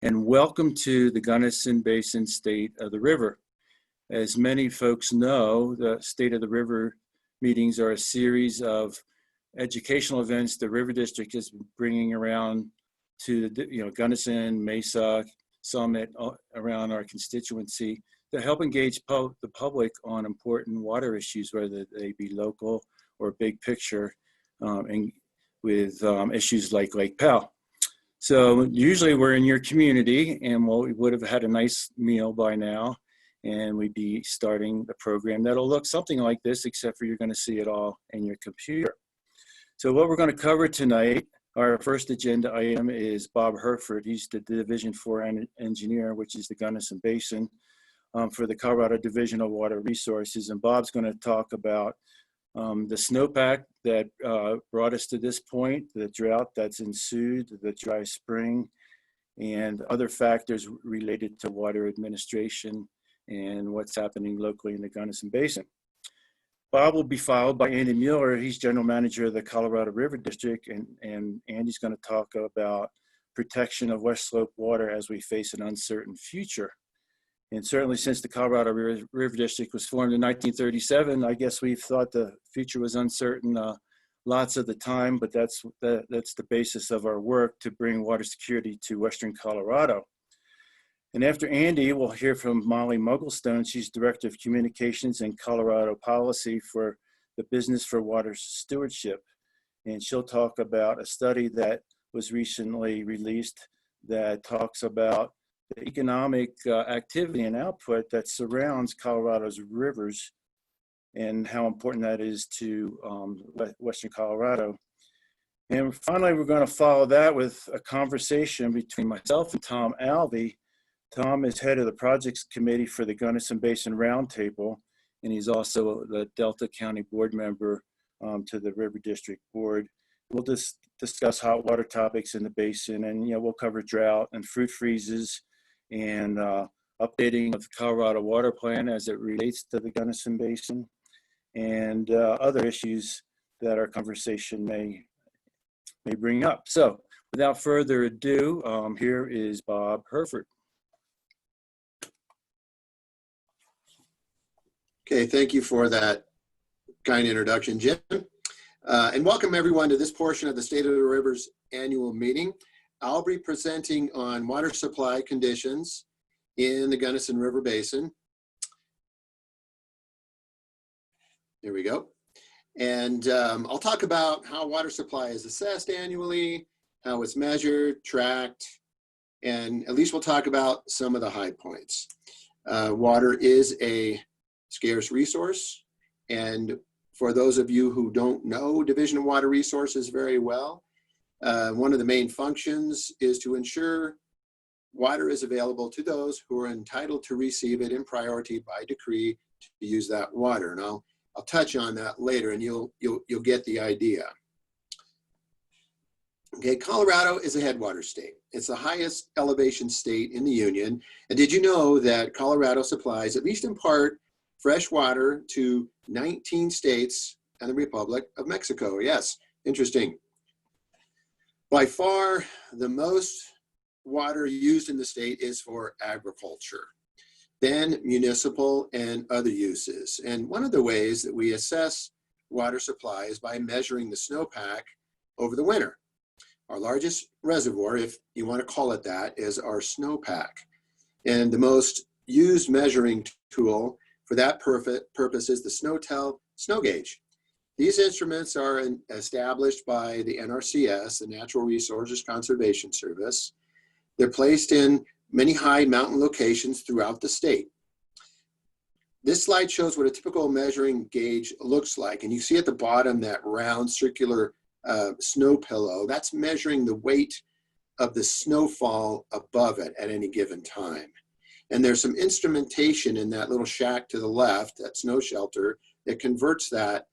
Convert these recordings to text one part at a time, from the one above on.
and welcome to the Gunnison Basin State of the River. As many folks know, the State of the River meetings are a series of educational events the River District is bringing around to the Gunnison, Mesa, Summit, around our constituency to help engage the public on important water issues, whether they be local or big picture, and with issues like Lake Powell. So usually we're in your community, and we would have had a nice meal by now, and we'd be starting the program that'll look something like this, except for you're going to see it all in your computer. So what we're going to cover tonight, our first agenda item is Bob Herford. He's the Division 4 engineer, which is the Gunnison Basin, for the Colorado Division of Water Resources. And Bob's going to talk about the snowpack that brought us to this point, the drought that's ensued, the dry spring, and other factors related to water administration and what's happening locally in the Gunnison Basin. Bob will be followed by Andy Mueller. He's General Manager of the Colorado River District, and Andy's going to talk about protection of West Slope water as we face an uncertain future. And certainly since the Colorado River District was formed in 1937, I guess we've thought the future was uncertain lots of the time, but that's the basis of our work to bring water security to Western Colorado. And after Andy, we'll hear from Molly Mugglestone. She's Director of Communications and Colorado Policy for the Business for Water Stewardship. And she'll talk about a study that was recently released that talks about the economic activity and output that surrounds Colorado's rivers and how important that is to Western Colorado. And finally, we're going to follow that with a conversation between myself and Tom Alvey. Tom is head of the projects committee for the Gunnison Basin Roundtable, and he's also the Delta County board member to the River District Board. We'll just discuss hot water topics in the basin, and we'll cover drought and fruit freezes and updating of the Colorado Water Plan as it relates to the Gunnison Basin, and other issues that our conversation may bring up. So without further ado, here is Bob Herford. Okay, thank you for that kind introduction, Jim. And welcome everyone to this portion of the State of the Rivers annual meeting. I'll be presenting on water supply conditions in the Gunnison River Basin. There we go. And I'll talk about how water supply is assessed annually, how it's measured, tracked, and at least we'll talk about some of the high points. Water is a scarce resource, and for those of you who don't know Division of Water Resources very well, one of the main functions is to ensure water is available to those who are entitled to receive it in priority by decree to use that water. And I'll touch on that later, and you'll get the idea. Okay, Colorado is a headwater state. It's the highest elevation state in the Union. And did you know that Colorado supplies, at least in part, fresh water to 19 states and the Republic of Mexico? Yes, interesting. By far, the most water used in the state is for agriculture, then municipal and other uses. And one of the ways that we assess water supply is by measuring the snowpack over the winter. Our largest reservoir, if you want to call it that, is our snowpack. And the most used measuring tool for that purpose is the SNOWTEL snow gauge. These instruments are established by the NRCS, the Natural Resources Conservation Service. They're placed in many high mountain locations throughout the state. This slide shows what a typical measuring gauge looks like. And you see at the bottom that round circular snow pillow. That's measuring the weight of the snowfall above it at any given time. And there's some instrumentation in that little shack to the left, that snow shelter, that converts that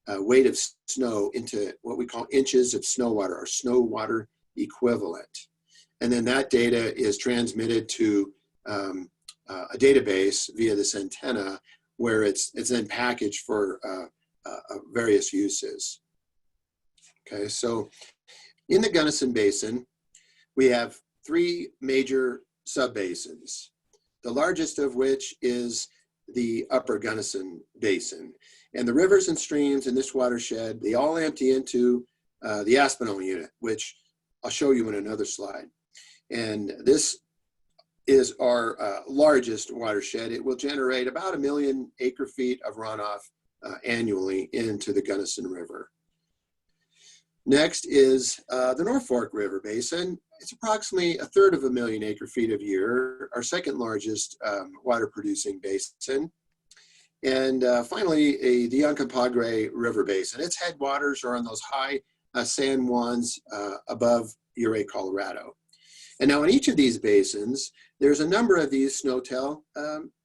weight of snow into what we call inches of snow water, or snow water equivalent. And then that data is transmitted to a database via this antenna, where it's then packaged for various uses. Okay, so in the Gunnison Basin, we have three major subbasins, the largest of which is the upper Gunnison Basin. And the rivers and streams in this watershed, they all empty into the Aspinall unit, which I'll show you in another slide. And this is our largest watershed. It will generate about 1 million acre-feet of runoff annually into the Gunnison River. Next is the North Fork River Basin. It's approximately 1/3 of 1 million acre-feet a year, our second largest water-producing basin. And finally, the Uncompahgre River Basin. Its headwaters are on those high San Juans above Ouray, Colorado. And now in each of these basins, there's a number of these SNOTEL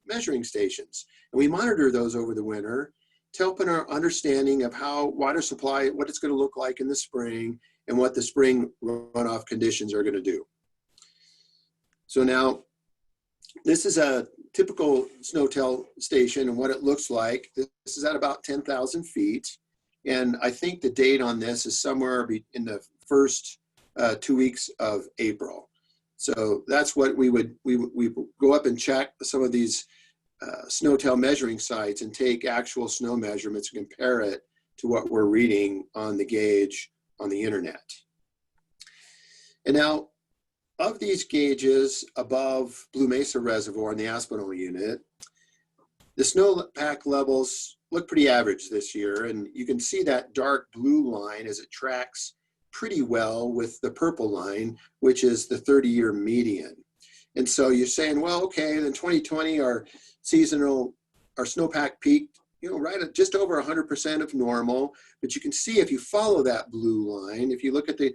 measuring stations. And we monitor those over the winter to help in our understanding of how water supply, what it's going to look like in the spring, and what the spring runoff conditions are going to do. So now, this is a typical SNOTEL station and what it looks like. This is at about 10,000 feet. And I think the date on this is somewhere in the first 2 weeks of April. So that's what we go up and check some of these SNOTEL measuring sites and take actual snow measurements and compare it to what we're reading on the gauge on the internet. And now, of these gauges above Blue Mesa Reservoir in the Aspinall unit, the snowpack levels look pretty average this year, and you can see that dark blue line as it tracks pretty well with the purple line, which is the 30-year median. And so you're saying, well, okay, in 2020, our snowpack peaked, right at just over 100% of normal. But you can see if you follow that blue line, if you look at the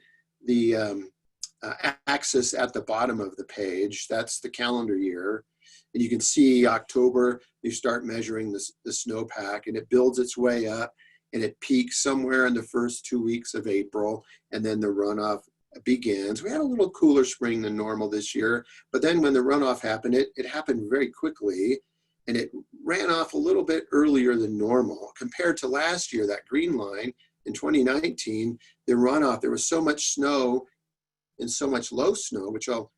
axis at the bottom of the page, that's the calendar year. And you can see October, you start measuring the snowpack, and it builds its way up, and it peaks somewhere in the first 2 weeks of April, and then the runoff begins. We had a little cooler spring than normal this year, but then when the runoff happened, it happened very quickly, and it ran off a little bit earlier than normal. Compared to last year, that green line in 2019, the runoff, there was so much snow and so much low snow, which I'll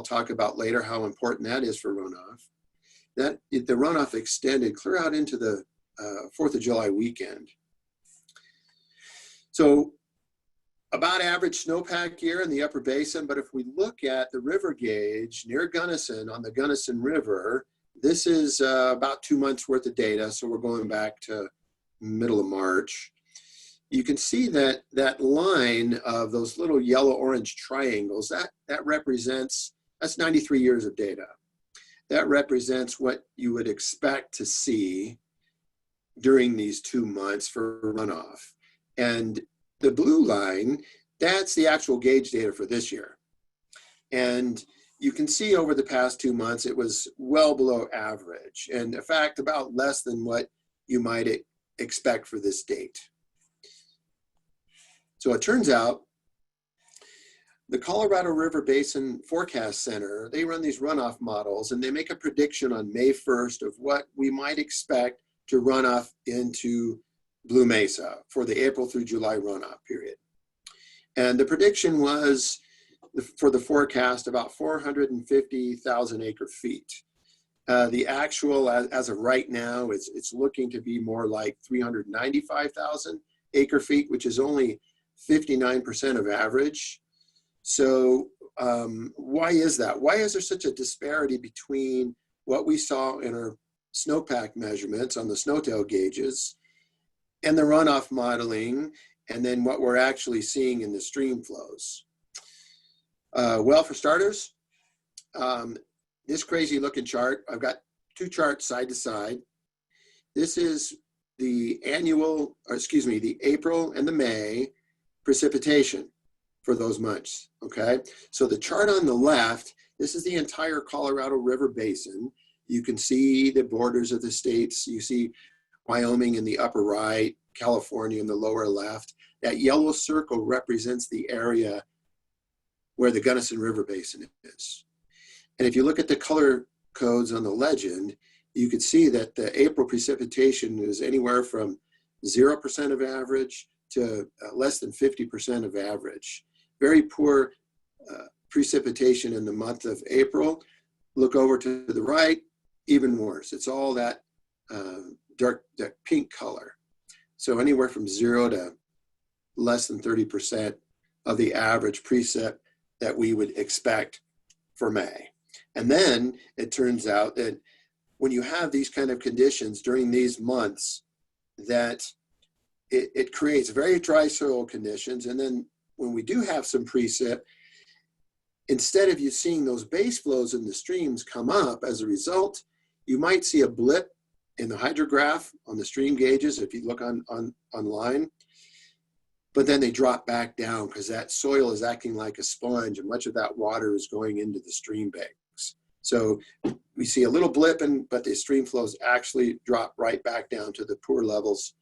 talk about later, how important that is for runoff, that the runoff extended clear out into the 4th of July weekend. So about average snowpack year in the upper basin, but if we look at the river gauge near Gunnison on the Gunnison River, this is about 2 months worth of data, so we're going back to middle of March. You can see that line of those little yellow-orange triangles, that represents, that's 93 years of data. That represents what you would expect to see during these 2 months for runoff. And the blue line, that's the actual gauge data for this year. And you can see over the past 2 months, it was well below average. And in fact, about less than what you might expect for this date. So it turns out the Colorado River Basin Forecast Center, they run these runoff models, and they make a prediction on May 1st of what we might expect to run off into Blue Mesa for the April through July runoff period. And the prediction was for the forecast about 450,000 acre feet. The actual, as of right now, it's looking to be more like 395,000 acre feet, which is only 59% of average. So why is that? Why is there such a disparity between what we saw in our snowpack measurements on the SNOTEL gauges and the runoff modeling, and then what we're actually seeing in the stream flows? Well, for starters, this crazy looking chart, I've got two charts side to side. This is the the April and the May precipitation for those months, okay? So the chart on the left, this is the entire Colorado River Basin. You can see the borders of the states. You see Wyoming in the upper right, California in the lower left. That yellow circle represents the area where the Gunnison River Basin is. And if you look at the color codes on the legend, you could see that the April precipitation is anywhere from 0% of average to less than 50% of average. Very poor precipitation in the month of April. Look over to the right, even worse. It's all that dark, that pink color. So anywhere from 0 to less than 30% of the average precip that we would expect for May. And then it turns out that when you have these kind of conditions during these months, that it creates very dry soil conditions. And then when we do have some precip, instead of you seeing those base flows in the streams come up, as a result, you might see a blip in the hydrograph on the stream gauges if you look online. But then they drop back down because that soil is acting like a sponge, and much of that water is going into the stream banks. So we see a little blip, but the stream flows actually drop right back down to the poor levels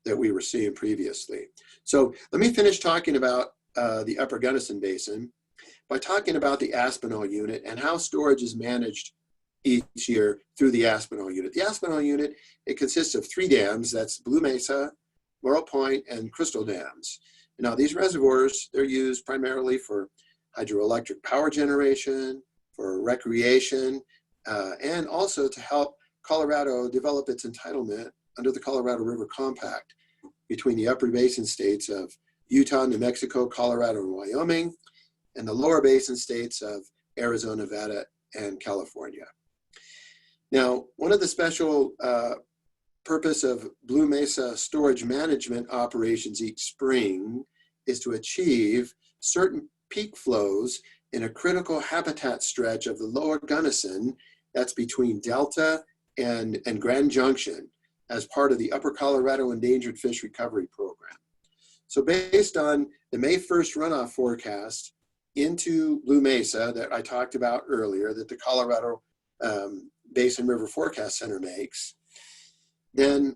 that we were seeing previously. So let me finish talking about the Upper Gunnison Basin by talking about the Aspinall unit and how storage is managed each year through the Aspinall unit. The Aspinall unit, it consists of 3 dams. That's Blue Mesa, Laurel Point, and Crystal dams. Now these reservoirs, they're used primarily for hydroelectric power generation, for recreation, and also to help Colorado develop its entitlement under the Colorado River Compact between the upper basin states of Utah, New Mexico, Colorado, and Wyoming, and the lower basin states of Arizona, Nevada, and California. Now, one of the special purpose of Blue Mesa storage management operations each spring is to achieve certain peak flows in a critical habitat stretch of the lower Gunnison, that's between Delta and Grand Junction, as part of the Upper Colorado Endangered Fish Recovery Program. So based on the May 1st runoff forecast into Blue Mesa that I talked about earlier, that the Colorado Basin River Forecast Center makes, then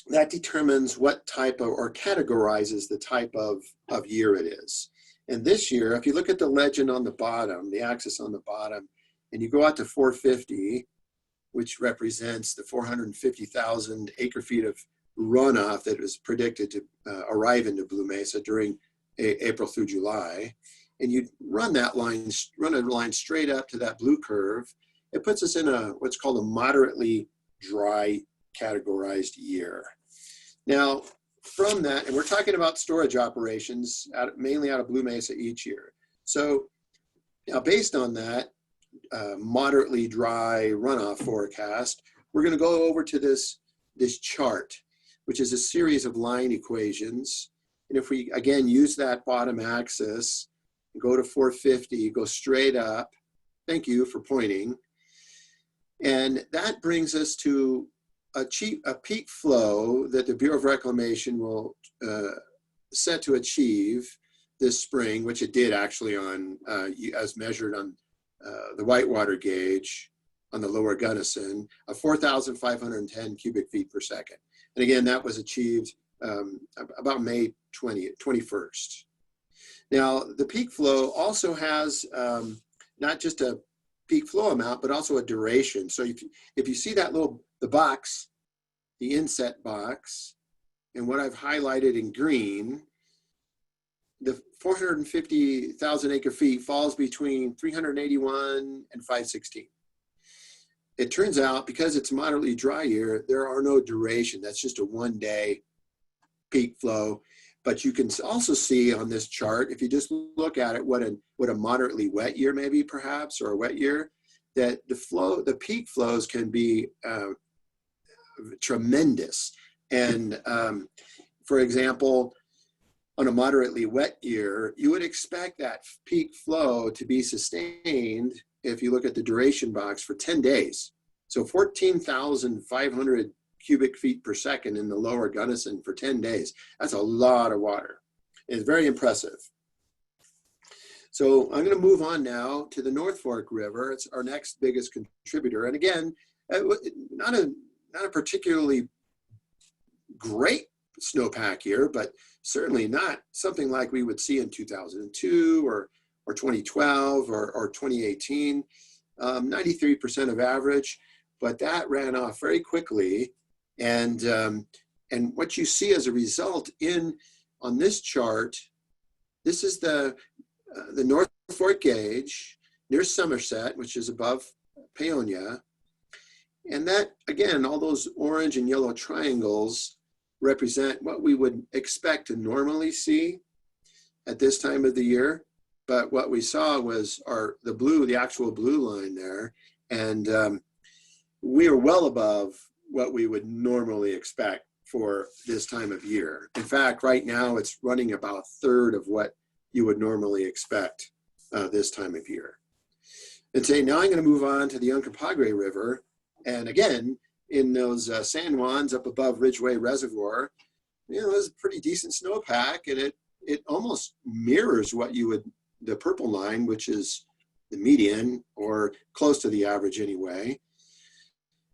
that determines what type of, or categorizes the type of year it is. And this year, if you look at the legend on the bottom, the axis on the bottom, and you go out to 450, which represents the 450,000 acre feet of runoff that is predicted to arrive into Blue Mesa during April through July, and you run that line, run a line straight up to that blue curve, it puts us in what's called a moderately dry categorized year. Now, from that, and we're talking about storage operations mainly out of Blue Mesa each year. So now based on that moderately dry runoff forecast, we're going to go over to this chart, which is a series of line equations. And if we, again, use that bottom axis, go to 450, go straight up, thank you for pointing, and that brings us to a peak flow that the Bureau of Reclamation will set to achieve this spring, which it did actually on, as measured on the whitewater gauge on the lower Gunnison, of 4,510 cubic feet per second. And again, that was achieved about May 21st. Now, the peak flow also has not just a peak flow amount, but also a duration. So if you see that the box, the inset box, and what I've highlighted in green, the 450,000 acre feet falls between 381 and 516. It turns out, because it's moderately dry year, there are no duration. That's just a 1 day peak flow. But you can also see on this chart, if you just look at it, what a moderately wet year maybe perhaps, or a wet year, that the peak flows can be tremendous. And for example, on a moderately wet year, you would expect that peak flow to be sustained if you look at the duration box for 10 days. So 14,500 cubic feet per second in the lower Gunnison for 10 days. That's a lot of water. It's very impressive. So I'm going to move on now to the North Fork River. It's our next biggest contributor. And again, not a particularly great snowpack year, but certainly not something like we would see in 2002 or 2012 or 2018. 93% of average, but that ran off very quickly. And what you see as a result on this chart, this is the the North Fork Gauge near Somerset, which is above Paonia. And that, again, all those orange and yellow triangles represent what we would expect to normally see at this time of the year. But what we saw was the actual blue line there. And we are well above what we would normally expect for this time of year. In fact, right now it's running about a third of what you would normally expect this time of year. And today, now I'm going to move on to the Uncompahgre River. And again, in those San Juans up above Ridgeway Reservoir, there's a pretty decent snowpack, and it almost mirrors what you would, the purple line, which is the median or close to the average anyway.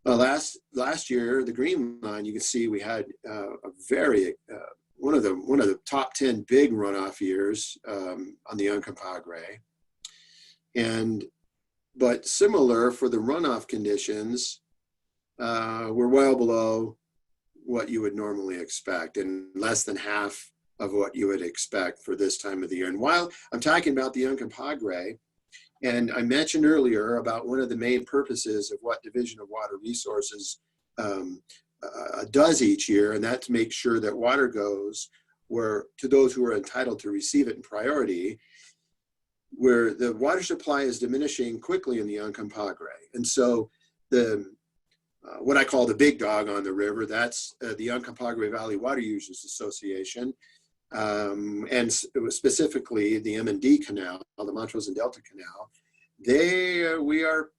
Last year, the green line, you can see we had a very one of the top 10 big runoff years on the Uncompahgre, but similar for the runoff conditions, we're well below what you would normally expect, and less than half of what you would expect for this time of the year. And while I'm talking about the Uncompahgre, and I mentioned earlier about one of the main purposes of what Division of Water Resources does each year, and that's to make sure that water goes to those who are entitled to receive it in priority, where the water supply is diminishing quickly in the Uncompahgre. And so what I call the big dog on the river, that's the Uncompahgre Valley Water Users Association, and specifically the M&D Canal, the Montrose and Delta Canal. We are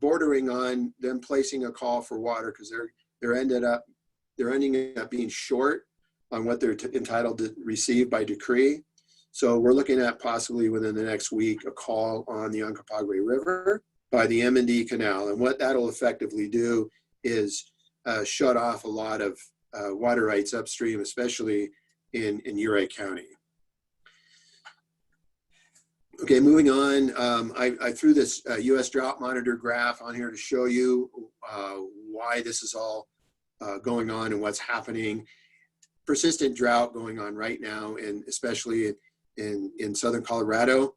bordering on them placing a call for water because they're ending up being short on what they're entitled to receive by decree. So we're looking at possibly within the next week a call on the Uncompahgre River by the M&D Canal, and what that'll effectively do is shut off a lot of water rights upstream, especially in Ouray County. Okay, moving on. I threw this U.S. Drought Monitor graph on here to show you why this is all going on and what's happening. Persistent drought going on right now, and especially in southern Colorado.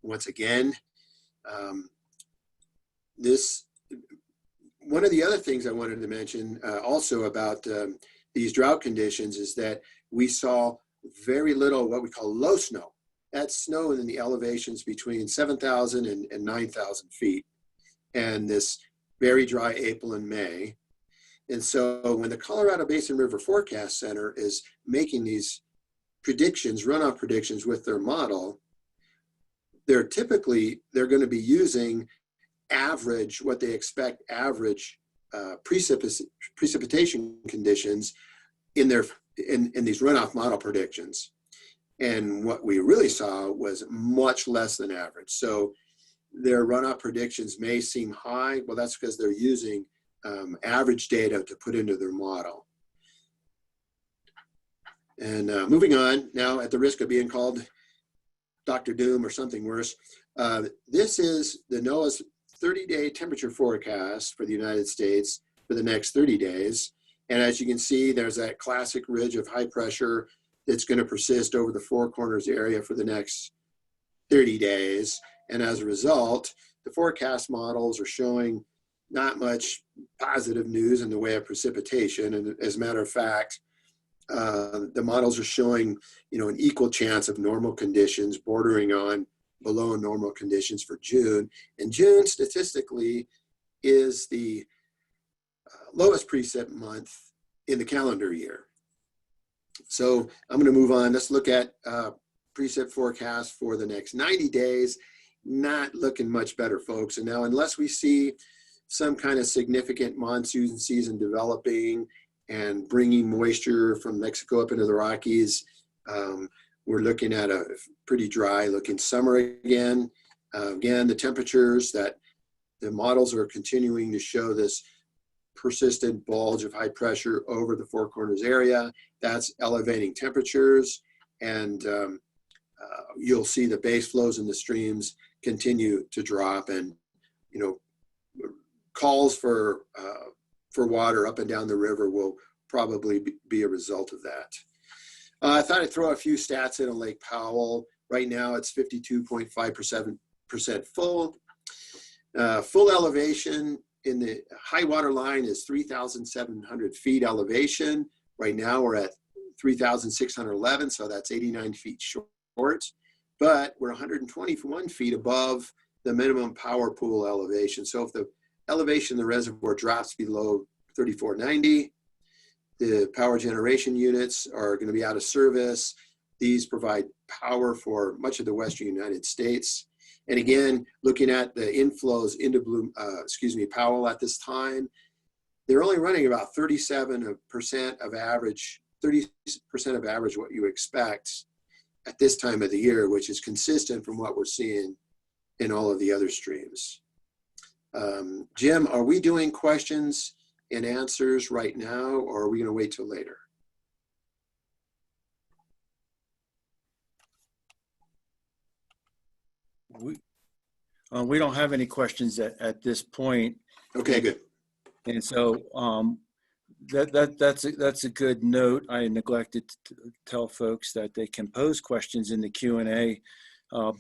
Once again, one of the other things I wanted to mention also about these drought conditions is that we saw very little what we call low snow. That's snow in the elevations between 7,000 and 9,000 feet, and this very dry April and May. And so when the Colorado Basin River Forecast Center is making these predictions, runoff predictions with their model, they're going to be using what they expect average precipitation conditions in these runoff model predictions. And what we really saw was much less than average. So their runoff predictions may seem high. Well, that's because they're using average data to put into their model. And moving on now, at the risk of being called Dr. Doom or something worse, this is the NOAA's 30-day temperature forecast for the United States for the next 30 days. And as you can see, there's that classic ridge of high pressure that's going to persist over the Four Corners area for the next 30 days. And as a result, the forecast models are showing not much positive news in the way of precipitation. And as a matter of fact, the models are showing, an equal chance of normal conditions bordering on below normal conditions for June. And June statistically is the lowest precip month in the calendar year. So I'm going to move on. Let's look at precip forecast for the next 90 days. Not looking much better, folks. And now, unless we see some kind of significant monsoon season developing and bringing moisture from Mexico up into the Rockies, we're looking at a pretty dry looking summer again. Again, the temperatures that the models are continuing to show this persistent bulge of high pressure over the Four Corners area. That's elevating temperatures, and you'll see the base flows in the streams continue to drop, and calls for water up and down the river will probably be a result of that. I thought I'd throw a few stats in on Lake Powell. Right now it's 52.5% full. Full elevation in the high water line is 3,700 feet elevation. Right now we're at 3,611, so that's 89 feet short, but we're 121 feet above the minimum power pool elevation. So if the elevation of the reservoir drops below 3490, the power generation units are going to be out of service. These provide power for much of the western United States. And again, looking at the inflows into Powell at this time, they're only running about 37% of average, 30% of average what you expect at this time of the year, which is consistent from what we're seeing in all of the other streams. Jim, are we doing questions and answers right now, or are we going to wait till later? We don't have any questions at this point. Okay, good. And so that's a good note. I neglected to tell folks that they can pose questions in the Q&A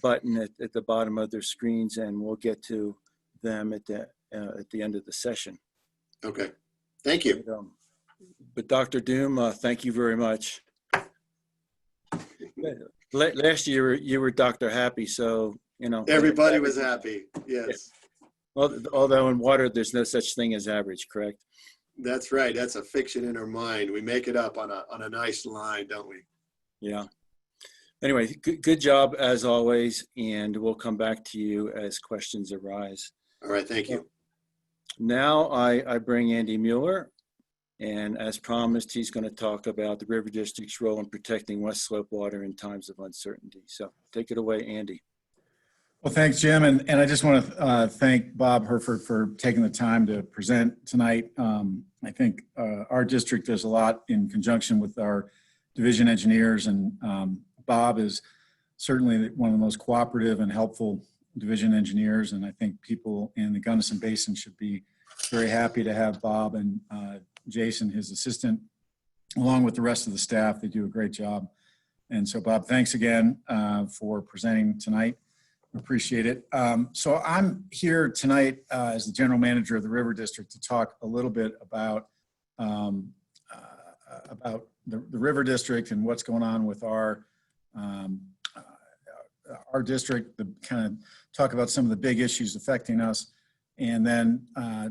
button at the bottom of their screens, and we'll get to them at the end of the session. Okay, thank you. But Dr. Doom, thank you very much. Last year you were Dr. Happy, so you know everybody was happy. Yes. Although in water there's no such thing as average, correct? That's right. That's a fiction in our mind. We make it up on a nice line, don't we? Yeah. Anyway, good job as always, and we'll come back to you as questions arise. All right, thank you. Now I bring Andy Mueller, and as promised, he's going to talk about the River District's role in protecting West Slope water in times of uncertainty. So take it away, Andy. Well, thanks, Jim. And I just want to thank Bob Herford for taking the time to present tonight. I think our district does a lot in conjunction with our division engineers, and Bob is certainly one of the most cooperative and helpful division engineers. And I think people in the Gunnison Basin should be very happy to have Bob and Jason, his assistant, along with the rest of the staff. They do a great job. And so, Bob, thanks again for presenting tonight. Appreciate it. So I'm here tonight as the general manager of the River District to talk a little bit about the River District and what's going on with our district, the kind of talk about some of the big issues affecting us, and then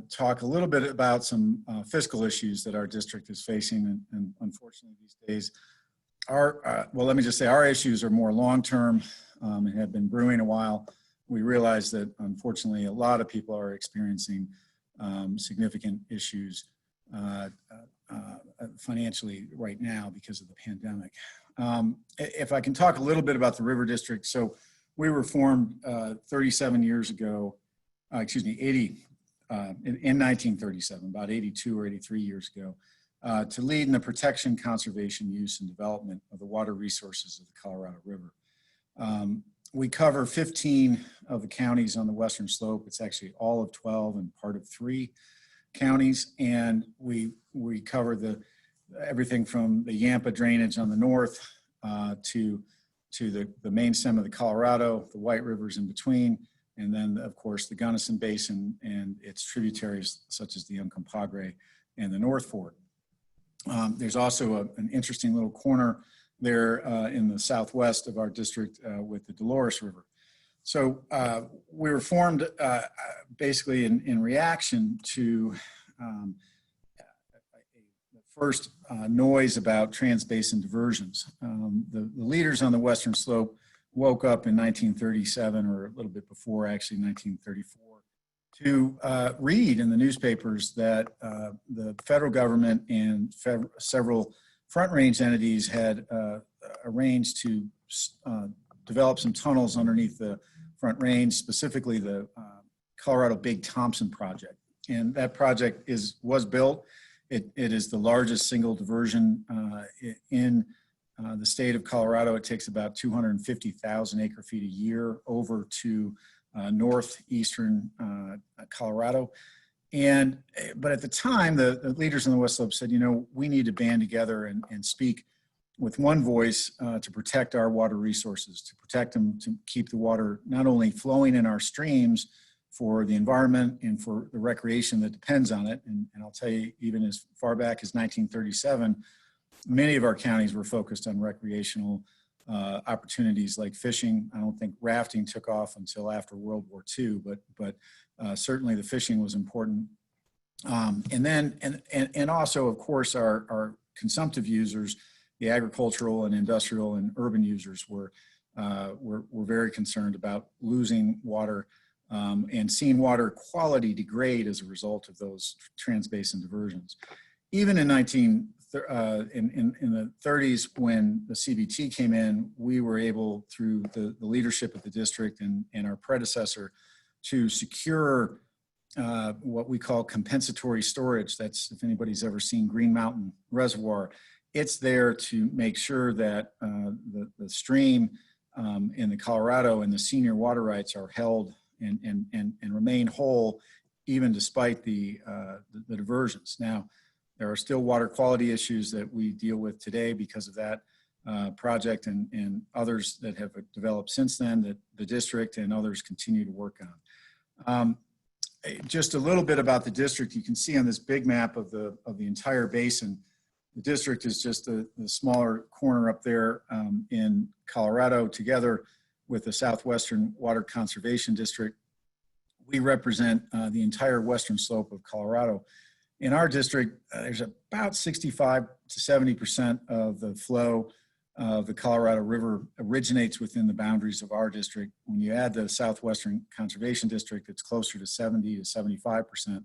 talk a little bit about some fiscal issues that our district is facing. And unfortunately these days, well, let me just say our issues are more long-term and have been brewing a while. We realize that unfortunately a lot of people are experiencing significant issues financially right now because of the pandemic. If I can talk a little bit about the River District. So we were formed 37 years ago, 80, in 1937, about 82 or 83 years ago, to lead in the protection, conservation, use, and development of the water resources of the Colorado River. We cover 15 of the counties on the western slope. It's actually all of 12 and part of 3 counties. And we cover everything from the Yampa drainage on the north to the main stem of the Colorado, the White Rivers in between, and then, of course, the Gunnison Basin and its tributaries, such as the Uncompahgre and the North Fork. There's also an interesting little corner there in the southwest of our district with the Dolores River. So we were formed basically in reaction to the first noise about trans-basin diversions. The leaders on the western slope woke up in 1937, or a little bit before, actually 1934, to read in the newspapers that the federal government and several Front Range entities had arranged to develop some tunnels underneath the Front Range, specifically the Colorado Big Thompson project. And that project was built. It is the largest single diversion in the state of Colorado. It takes about 250,000 acre feet a year over to northeastern Colorado. But at the time, the leaders on the West Slope said, you know, we need to band together and speak with one voice to protect our water resources, to protect them, to keep the water not only flowing in our streams for the environment and for the recreation that depends on it. And I'll tell you, even as far back as 1937, many of our counties were focused on recreational opportunities like fishing. I don't think rafting took off until after World War II, but certainly the fishing was important. And also, of course, our consumptive users, the agricultural and industrial and urban users were very concerned about losing water and seeing water quality degrade as a result of those transbasin diversions. Even in the 30s, when the CBT came in, we were able, through the leadership of the district and our predecessor, to secure what we call compensatory storage. That's, if anybody's ever seen Green Mountain Reservoir, it's there to make sure that the stream in the Colorado and the senior water rights are held and remain whole, even despite the diversions. Now, there are still water quality issues that we deal with today because of that project and others that have developed since then that the district and others continue to work on. Just a little bit about the district. You can see on this big map of the entire basin, the district is just the smaller corner up there in Colorado, together with the Southwestern Water Conservation District. We represent the entire western slope of Colorado. In our district, there's about 65 to 70% of the flow of the Colorado River originates within the boundaries of our district. When you add the Southwestern Conservation District, it's closer to 70 to 75%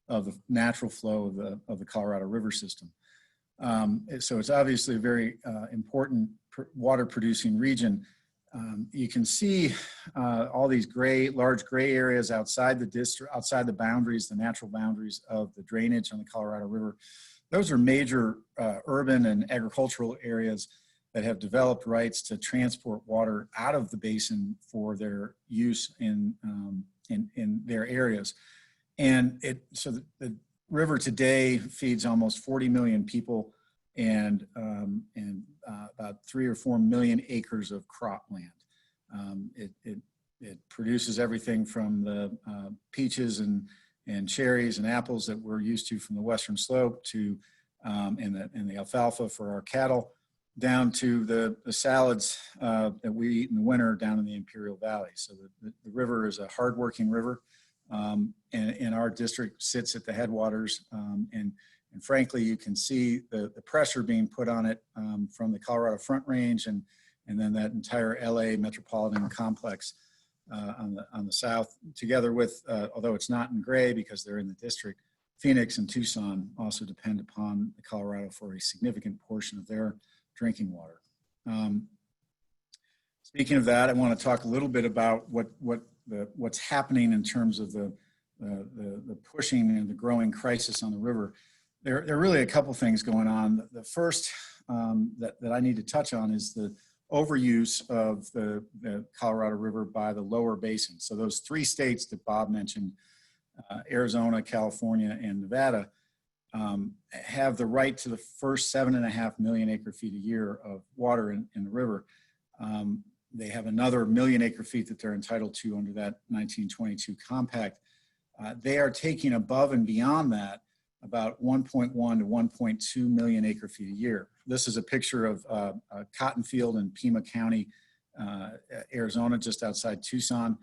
of the natural flow of the Colorado River system. So it's obviously a very important water producing region. You can see all these large gray areas outside the district, outside the boundaries, the natural boundaries of the drainage on the Colorado River. Those are major urban and agricultural areas that have developed rights to transport water out of the basin for their use in their areas. And so the river today feeds almost 40 million people and about 3 or 4 million acres of cropland. It produces everything from the peaches and cherries and apples that we're used to from the western slope to and the alfalfa for our cattle, down to the salads that we eat in the winter down in the Imperial Valley. So the river is a hardworking river, and our district sits at the headwaters. And frankly, you can see the pressure being put on it from the Colorado Front Range and then that entire LA metropolitan complex on the south, together with, although it's not in gray because they're in the district, Phoenix and Tucson also depend upon the Colorado for a significant portion of their drinking water. Speaking of that, I want to talk a little bit about what's happening in terms of the pushing and the growing crisis on the river. There are really a couple things going on. The first that I need to touch on is the overuse of the Colorado River by the lower basin. So those 3 states that Bob mentioned, Arizona, California, and Nevada, have the right to the first 7.5 million acre feet a year of water in the river. They have another million acre feet that they're entitled to under that 1922 compact. They are taking above and beyond that about 1.1 to 1.2 million acre feet a year. This is a picture of a cotton field in Pima County, Arizona, just outside Tucson.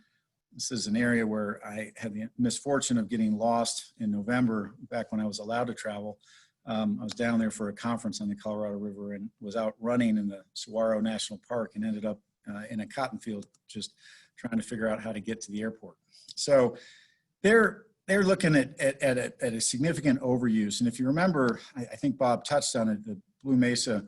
This is an area where I had the misfortune of getting lost in November, back when I was allowed to travel. I was down there for a conference on the Colorado River and was out running in the Saguaro National Park and ended up in a cotton field, just trying to figure out how to get to the airport. So they're looking at a significant overuse. And if you remember, I think Bob touched on it, the Blue Mesa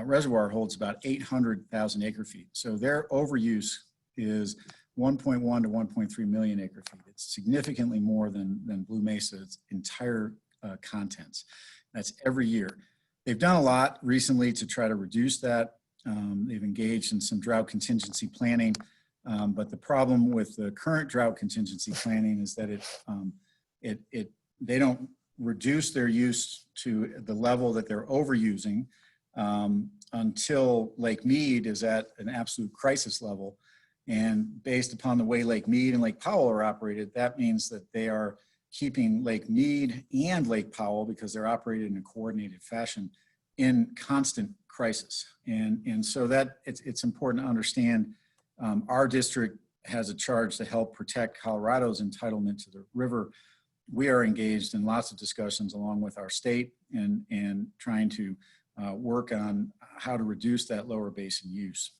Reservoir holds about 800,000 acre feet. So their overuse is 1.1 to 1.3 million acre feet. It's significantly more than Blue Mesa's entire contents. That's every year. They've done a lot recently to try to reduce that. They've engaged in some drought contingency planning, but the problem with the current drought contingency planning is that they don't reduce their use to the level that they're overusing. until Lake Mead is at an absolute crisis level. And based upon the way Lake Mead and Lake Powell are operated, that means that they are keeping Lake Mead and Lake Powell, because they're operated in a coordinated fashion, in constant crisis. And so that it's important to understand our district has a charge to help protect Colorado's entitlement to the river. We are engaged in lots of discussions along with our state and trying to work on how to reduce that lower basin use.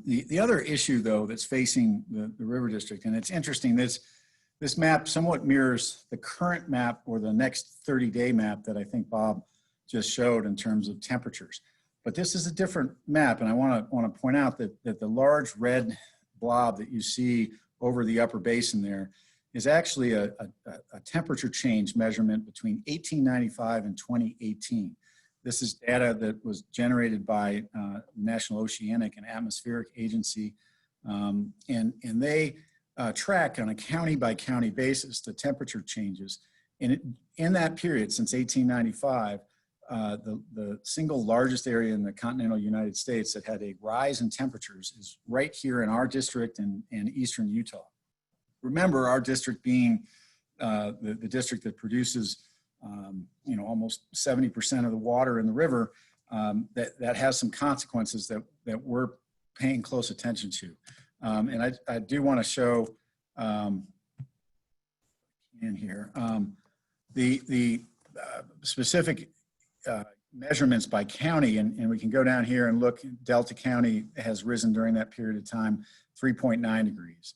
The other issue, though, that's facing the river district, and it's interesting, this map somewhat mirrors the current map or the next 30-day map that I think Bob just showed in terms of temperatures. But this is a different map, and I want to point out that the large red blob that you see over the upper basin there is actually a temperature change measurement between 1895 and 2018. This is data that was generated by National Oceanic and Atmospheric Agency, and they track on a county by county basis the temperature changes. And in that period, since 1895, the single largest area in the continental United States that had a rise in temperatures is right here in our district in eastern Utah. Remember, our district being the district that produces almost 70% of the water in the river, that has some consequences that we're paying close attention to. And I do want to show in here the specific measurements by county, and we can go down here and look. Delta County has risen during that period of time 3.9 degrees.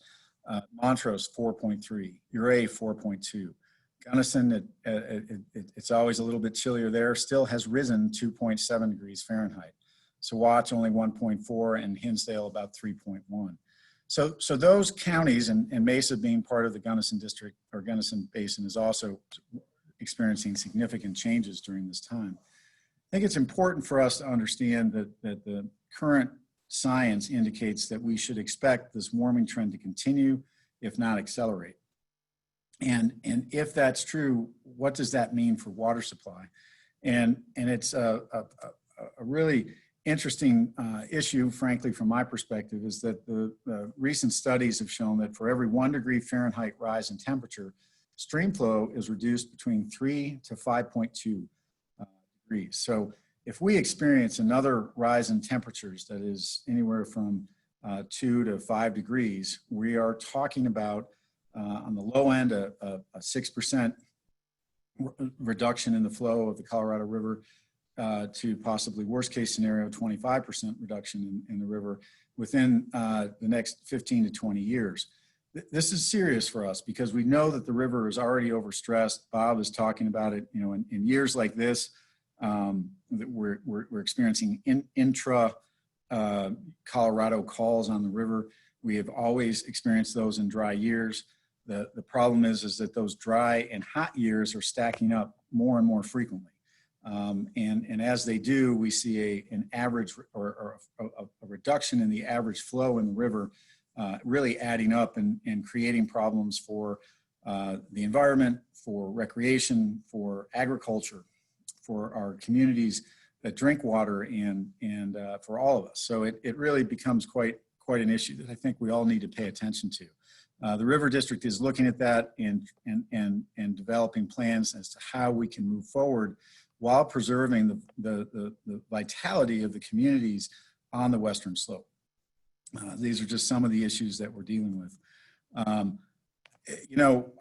Montrose 4.3, Ouray 4.2. Gunnison, it's always a little bit chillier there, still has risen 2.7 degrees Fahrenheit. Saguache only 1.4, and Hinsdale about 3.1. So those counties, and Mesa being part of the Gunnison district or Gunnison Basin, is also experiencing significant changes during this time. I think it's important for us to understand that the current science indicates that we should expect this warming trend to continue, if not accelerate. And if that's true, what does that mean for water supply? And it's a really interesting issue, frankly, from my perspective, is that the recent studies have shown that for every 1 degree Fahrenheit rise in temperature, stream flow is reduced between 3 to 5.2 degrees. So if we experience another rise in temperatures that is anywhere from 2 to 5 degrees, we are talking about on the low end, a 6% reduction in the flow of the Colorado River to possibly worst case scenario, 25% reduction in the river within the next 15 to 20 years. This is serious for us because we know that the river is already overstressed. Bob is talking about it, in years like this, that we're experiencing intra Colorado calls on the river. We have always experienced those in dry years. The problem is that those dry and hot years are stacking up more and more frequently. And as they do, we see an average or a reduction in the average flow in the river, really adding up and creating problems for the environment, for recreation, for agriculture, for our communities that drink water, and for all of us. So it really becomes quite an issue that I think we all need to pay attention to. The River District is looking at that and developing plans as to how we can move forward while preserving the vitality of the communities on the western slope. These are just some of the issues that we're dealing with.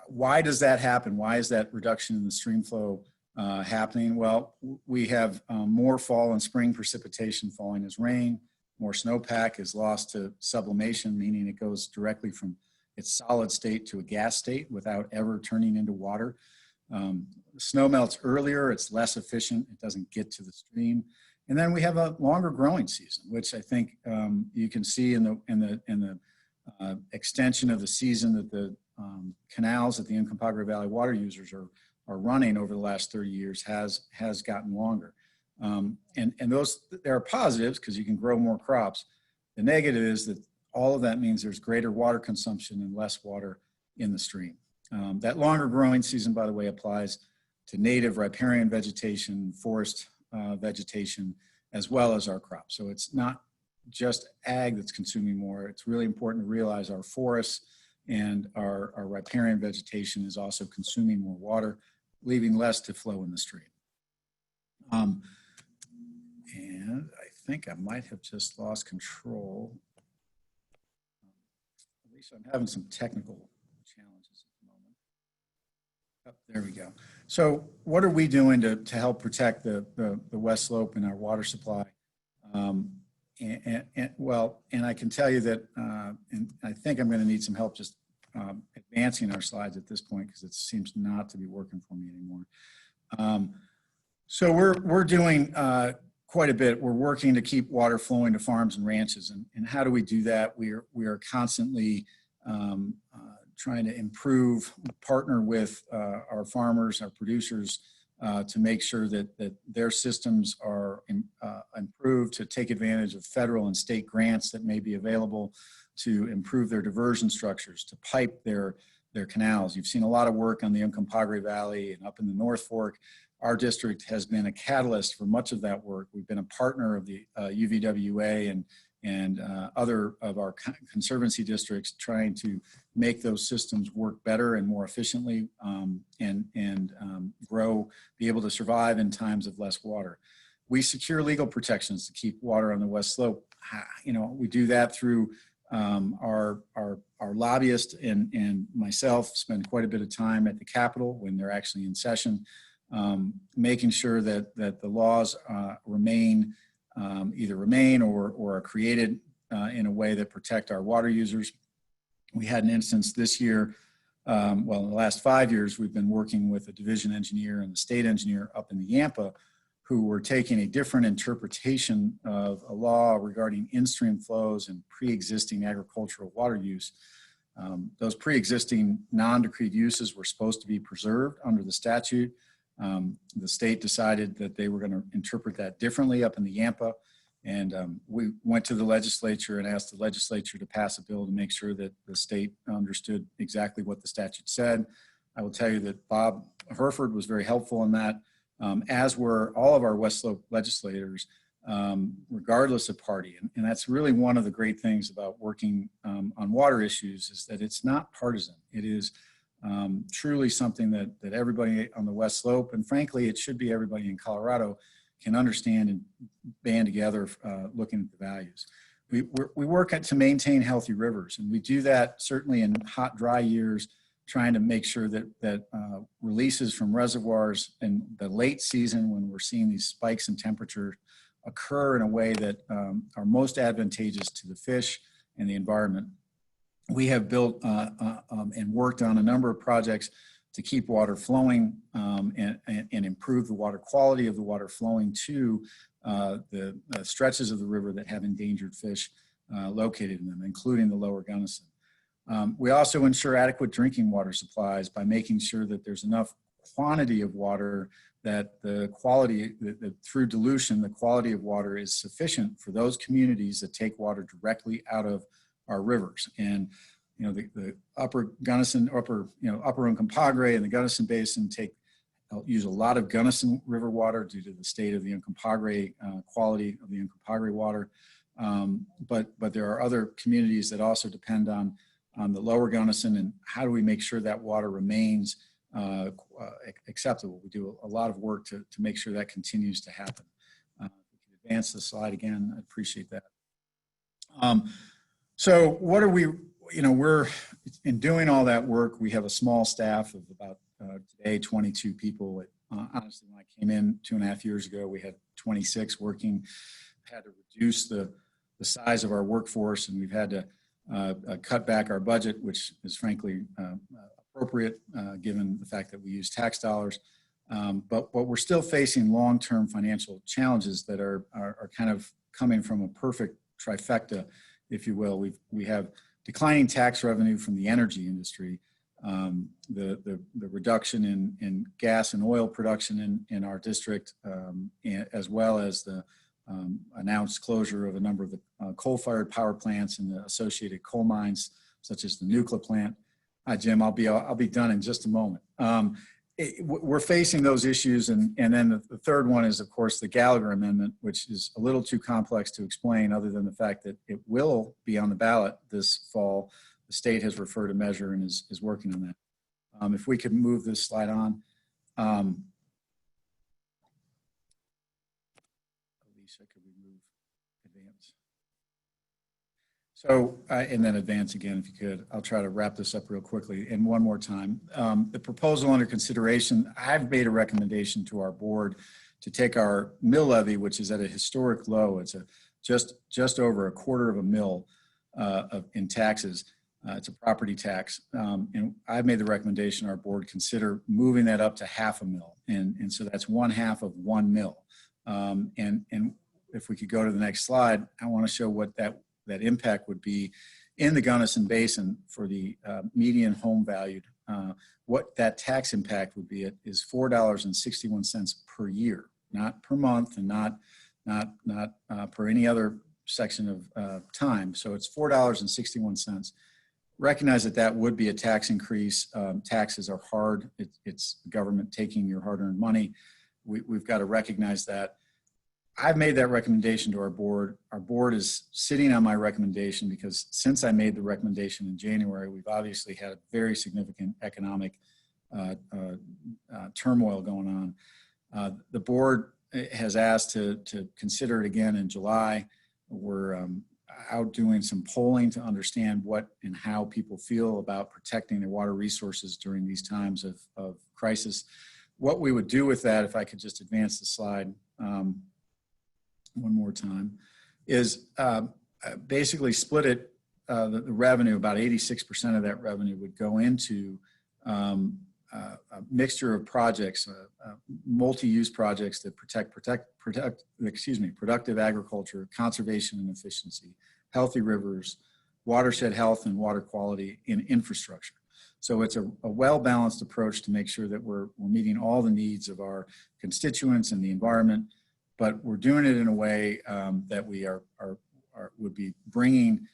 Why does that happen? Why is that reduction in the stream flow happening? Well, we have more fall and spring precipitation falling as rain. More snowpack is lost to sublimation, meaning it goes directly from its solid state to a gas state without ever turning into water. Snow melts earlier, it's less efficient, it doesn't get to the stream. And then we have a longer growing season, which I think you can see in the extension of the season that the canals that the Uncompahgre Valley water users are running over the last 30 years has gotten longer. And there are positives because you can grow more crops. The negative is that all of that means there's greater water consumption and less water in the stream. That longer growing season, by the way, applies to native riparian vegetation, forest vegetation as well as our crops. So it's not just ag that's consuming more. It's really important to realize our forests and our riparian vegetation is also consuming more water, leaving less to flow in the stream. And I think I might have just lost control. At least I'm having some technical challenges at the moment. Oh, there we go. So what are we doing to help protect the West Slope and our water supply? And I can tell you that, and I think I'm going to need some help just advancing our slides at this point because it seems not to be working for me anymore. So we're doing quite a bit. We're working to keep water flowing to farms and ranches. And how do we do that? We are constantly trying to improve, partner with our farmers, our producers, to make sure that their systems are improved, to take advantage of federal and state grants that may be available to improve their diversion structures, to pipe their canals. You've seen a lot of work on the Uncompahgre Valley and up in the North Fork. Our district has been a catalyst for much of that work. We've been a partner of the UVWA and other of our conservancy districts trying to make those systems work better and more efficiently and grow, be able to survive in times of less water. We secure legal protections to keep water on the West Slope. We do that through our lobbyists and myself spend quite a bit of time at the Capitol when they're actually in session, making sure that the laws remain or are created in a way that protect our water users. We had an instance this year, in the last 5 years, we've been working with a division engineer and the state engineer up in the Yampa who were taking a different interpretation of a law regarding in-stream flows and pre-existing agricultural water use. Those pre-existing non-decreed uses were supposed to be preserved under the statute. The state decided that they were going to interpret that differently up in the Yampa. And we went to the legislature and asked the legislature to pass a bill to make sure that the state understood exactly what the statute said. I will tell you that Bob Herford was very helpful in that, as were all of our West Slope legislators, regardless of party. And that's really one of the great things about working on water issues is that it's not partisan. It is truly something that everybody on the West Slope, and frankly, it should be everybody in Colorado, can understand and band together looking at the values. We work to maintain healthy rivers, and we do that certainly in hot, dry years, trying to make sure that releases from reservoirs in the late season when we're seeing these spikes in temperature occur in a way that are most advantageous to the fish and the environment. We have built and worked on a number of projects to keep water flowing and improve the water quality of the water flowing to the stretches of the river that have endangered fish located in them, including the lower Gunnison. We also ensure adequate drinking water supplies by making sure that there's enough quantity of water that the quality, through dilution, the quality of water is sufficient for those communities that take water directly out of our rivers. And the upper Gunnison, upper Uncompahgre and the Gunnison Basin use a lot of Gunnison River water due to the state of the Uncompahgre, quality of the Uncompahgre water. But there are other communities that also depend on the lower Gunnison, and how do we make sure that water remains acceptable? We do a lot of work to make sure that continues to happen. If we can advance the slide again, I'd appreciate that. So what are we, we're in doing all that work. We have a small staff of about today 22 people. Honestly, when I came in 2.5 years ago, we had 26 working. Had to reduce the size of our workforce, and we've had to cut back our budget, which is frankly appropriate given the fact that we use tax dollars. But we're still facing long-term financial challenges that are kind of coming from a perfect trifecta, if you will. We have declining tax revenue from the energy industry, the reduction in gas and oil production in our district, as well as the announced closure of a number of the coal-fired power plants and the associated coal mines, such as the nuclear plant. Hi, Jim. I'll be done in just a moment. we're facing those issues, and then the third one is, of course, the Gallagher Amendment, which is a little too complex to explain other than the fact that it will be on the ballot this fall. The state has referred a measure and is working on that. If we could move this slide on. Alicia, could we move advance? So, and then advance again, if you could. I'll try to wrap this up real quickly. And one more time, the proposal under consideration, I've made a recommendation to our board to take our mill levy, which is at a historic low. It's just over $0.25 mil in taxes. It's a property tax. And I've made the recommendation our board consider moving that up to $0.5 mil. And so that's 1/2 of 1 mil. And if we could go to the next slide, I want to show what that impact would be in the Gunnison Basin for the median home valued. What that tax impact would be is $4.61 per year, not per month, and not per any other section of time. So it's $4.61. Recognize that would be a tax increase. Taxes are hard. It's the government taking your hard-earned money. We've got to recognize that. I've made that recommendation to our board. Our board is sitting on my recommendation because since I made the recommendation in January, we've obviously had a very significant economic turmoil going on. The board has asked to consider it again in July. We're out doing some polling to understand what and how people feel about protecting their water resources during these times of crisis. What we would do with that, if I could just advance the slide one more time, is basically split it, the revenue, about 86% of that revenue would go into a mixture of projects, multi-use projects that productive agriculture, conservation and efficiency, healthy rivers, watershed health and water quality, and infrastructure. So it's a well-balanced approach to make sure that we're meeting all the needs of our constituents and the environment, but we're doing it in a way that we would be bringing,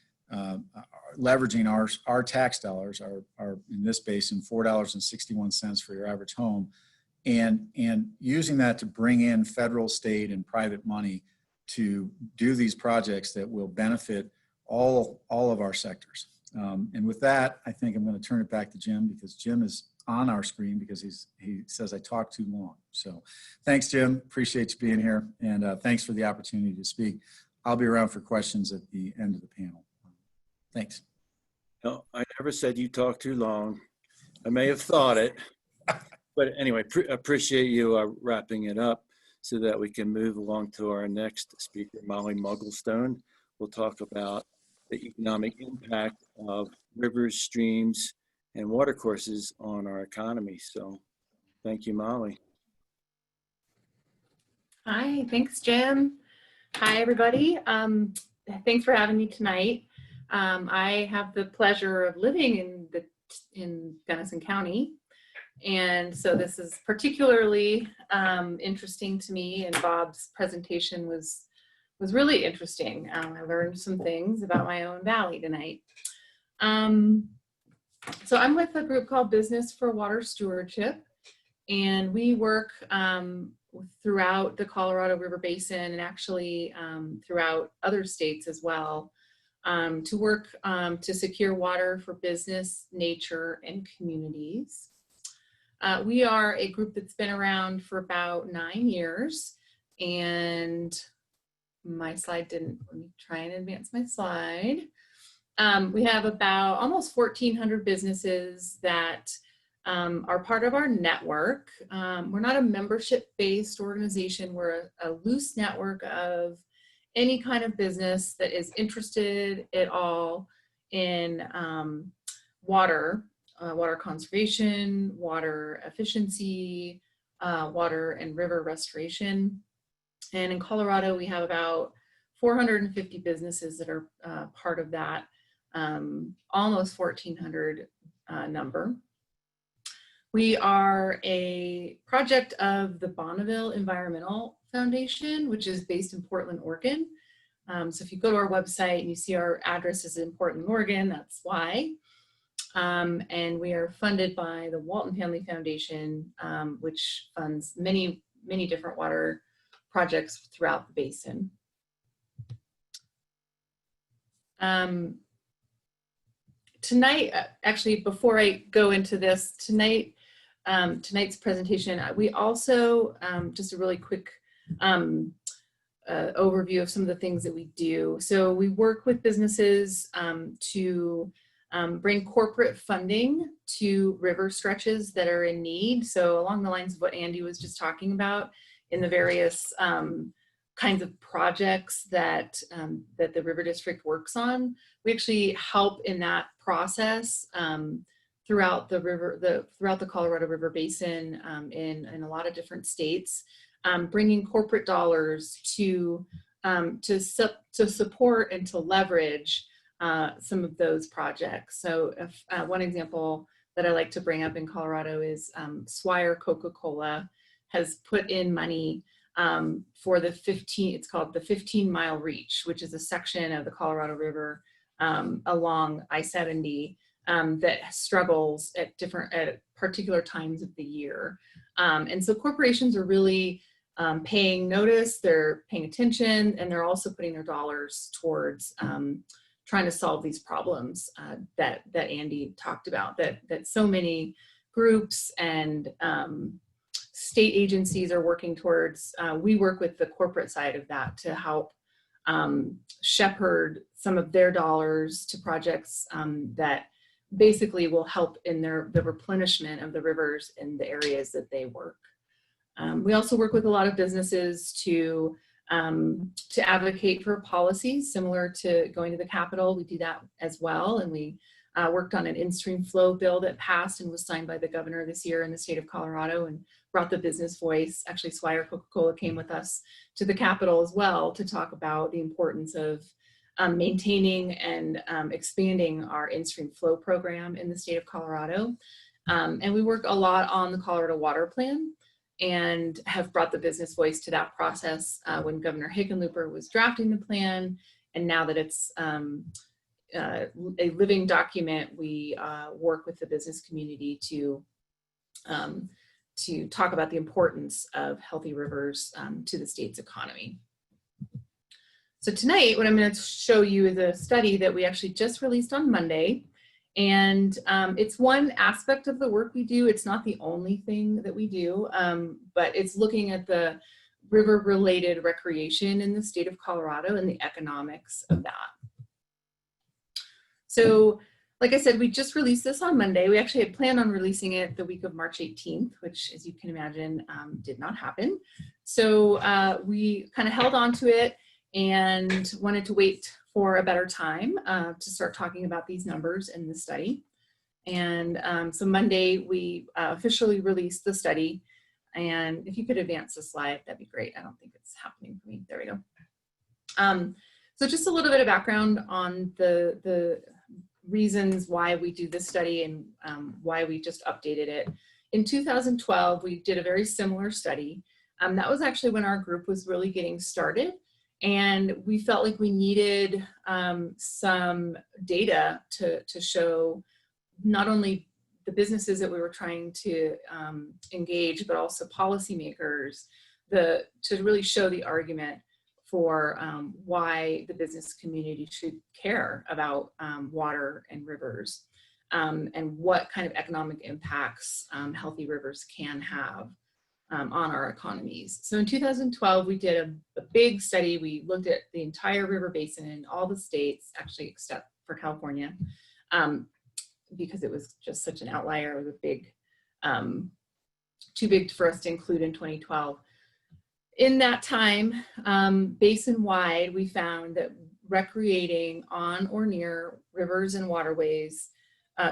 leveraging our tax dollars, our in this basin, $4.61 for your average home, and using that to bring in federal, state, and private money to do these projects that will benefit all of our sectors. And with that, I think I'm going to turn it back to Jim, because Jim is on our screen because he says I talk too long. So thanks, Jim. Appreciate you being here. And thanks for the opportunity to speak. I'll be around for questions at the end of the panel. Thanks. No, I never said you talk too long. I may have thought it, but anyway, appreciate you wrapping it up so that we can move along to our next speaker, Molly Mugglestone. We'll talk about the economic impact of rivers, streams, and watercourses on our economy. So thank you, Molly. Hi, thanks, Jim. Hi, everybody. Thanks for having me tonight. I have the pleasure of living in Gunnison County, and so this is particularly interesting to me, and Bob's presentation was really interesting. I learned some things about my own valley tonight. So I'm with a group called Business for Water Stewardship, and we work throughout the Colorado River Basin and actually throughout other states as well to work to secure water for business, nature, and communities. We are a group that's been around for about 9 years, and my slide didn't, let me try and advance my slide. We have about almost 1,400 businesses that are part of our network. We're not a membership-based organization. We're a loose network of any kind of business that is interested at all in water conservation, water efficiency, water and river restoration. And in Colorado, we have about 450 businesses that are part of that almost 1,400 number. We are a project of the Bonneville Environmental Foundation, which is based in Portland, Oregon. So if you go to our website and you see our address is in Portland, Oregon, that's why. And we are funded by the Walton Family Foundation, which funds many, many different water projects throughout the basin. Tonight, actually, before I go into this, tonight's presentation, we also, just a really quick overview of some of the things that we do. So we work with businesses to bring corporate funding to river stretches that are in need. So along the lines of what Andy was just talking about in the various kinds of projects that that the River District works on, we actually help in that process throughout the Colorado River Basin in a lot of different states, bringing corporate dollars to support and to leverage some of those projects. So if, one example that I like to bring up in Colorado is Swire Coca-Cola has put in money for the it's called the 15-mile reach, which is a section of the Colorado River along I-70 that struggles at particular times of the year. And so corporations are really paying notice, they're paying attention, and they're also putting their dollars towards trying to solve these problems that Andy talked about, that so many groups and state agencies are working towards. We work with the corporate side of that to help shepherd some of their dollars to projects that basically will help in the replenishment of the rivers in the areas that they work. We also work with a lot of businesses to advocate for policies similar to going to the Capitol. We do that as well, and we worked on an in-stream flow bill that passed and was signed by the governor this year in the state of Colorado and brought the business voice. Actually, Swire Coca-Cola came with us to the Capitol as well to talk about the importance of maintaining and expanding our in-stream flow program in the state of Colorado. And we work a lot on the Colorado Water Plan and have brought the business voice to that process when Governor Hickenlooper was drafting the plan. And now that it's a living document, we work with the business community to talk about the importance of healthy rivers to the state's economy. So tonight, what I'm going to show you is a study that we actually just released on Monday. And it's one aspect of the work we do. It's not the only thing that we do, but it's looking at the river-related recreation in the state of Colorado and the economics of that. So, like I said, we just released this on Monday. We actually had planned on releasing it the week of March 18th, which, as you can imagine, did not happen. So we kind of held on to it and wanted to wait for a better time to start talking about these numbers in the study. And so Monday, we officially released the study. And if you could advance the slide, that'd be great. I don't think it's happening for me. There we go. So just a little bit of background on the reasons why we do this study and why we just updated it. In 2012, we did a very similar study. That was actually when our group was really getting started. And we felt like we needed some data to show not only the businesses that we were trying to engage, but also policymakers to really show the argument for why the business community should care about water and rivers and what kind of economic impacts healthy rivers can have on our economies. So in 2012, we did a big study. We looked at the entire river basin in all the states, actually except for California, because it was just such an outlier. It was a big, too big for us to include in 2012. In that time, basin-wide, we found that recreating on or near rivers and waterways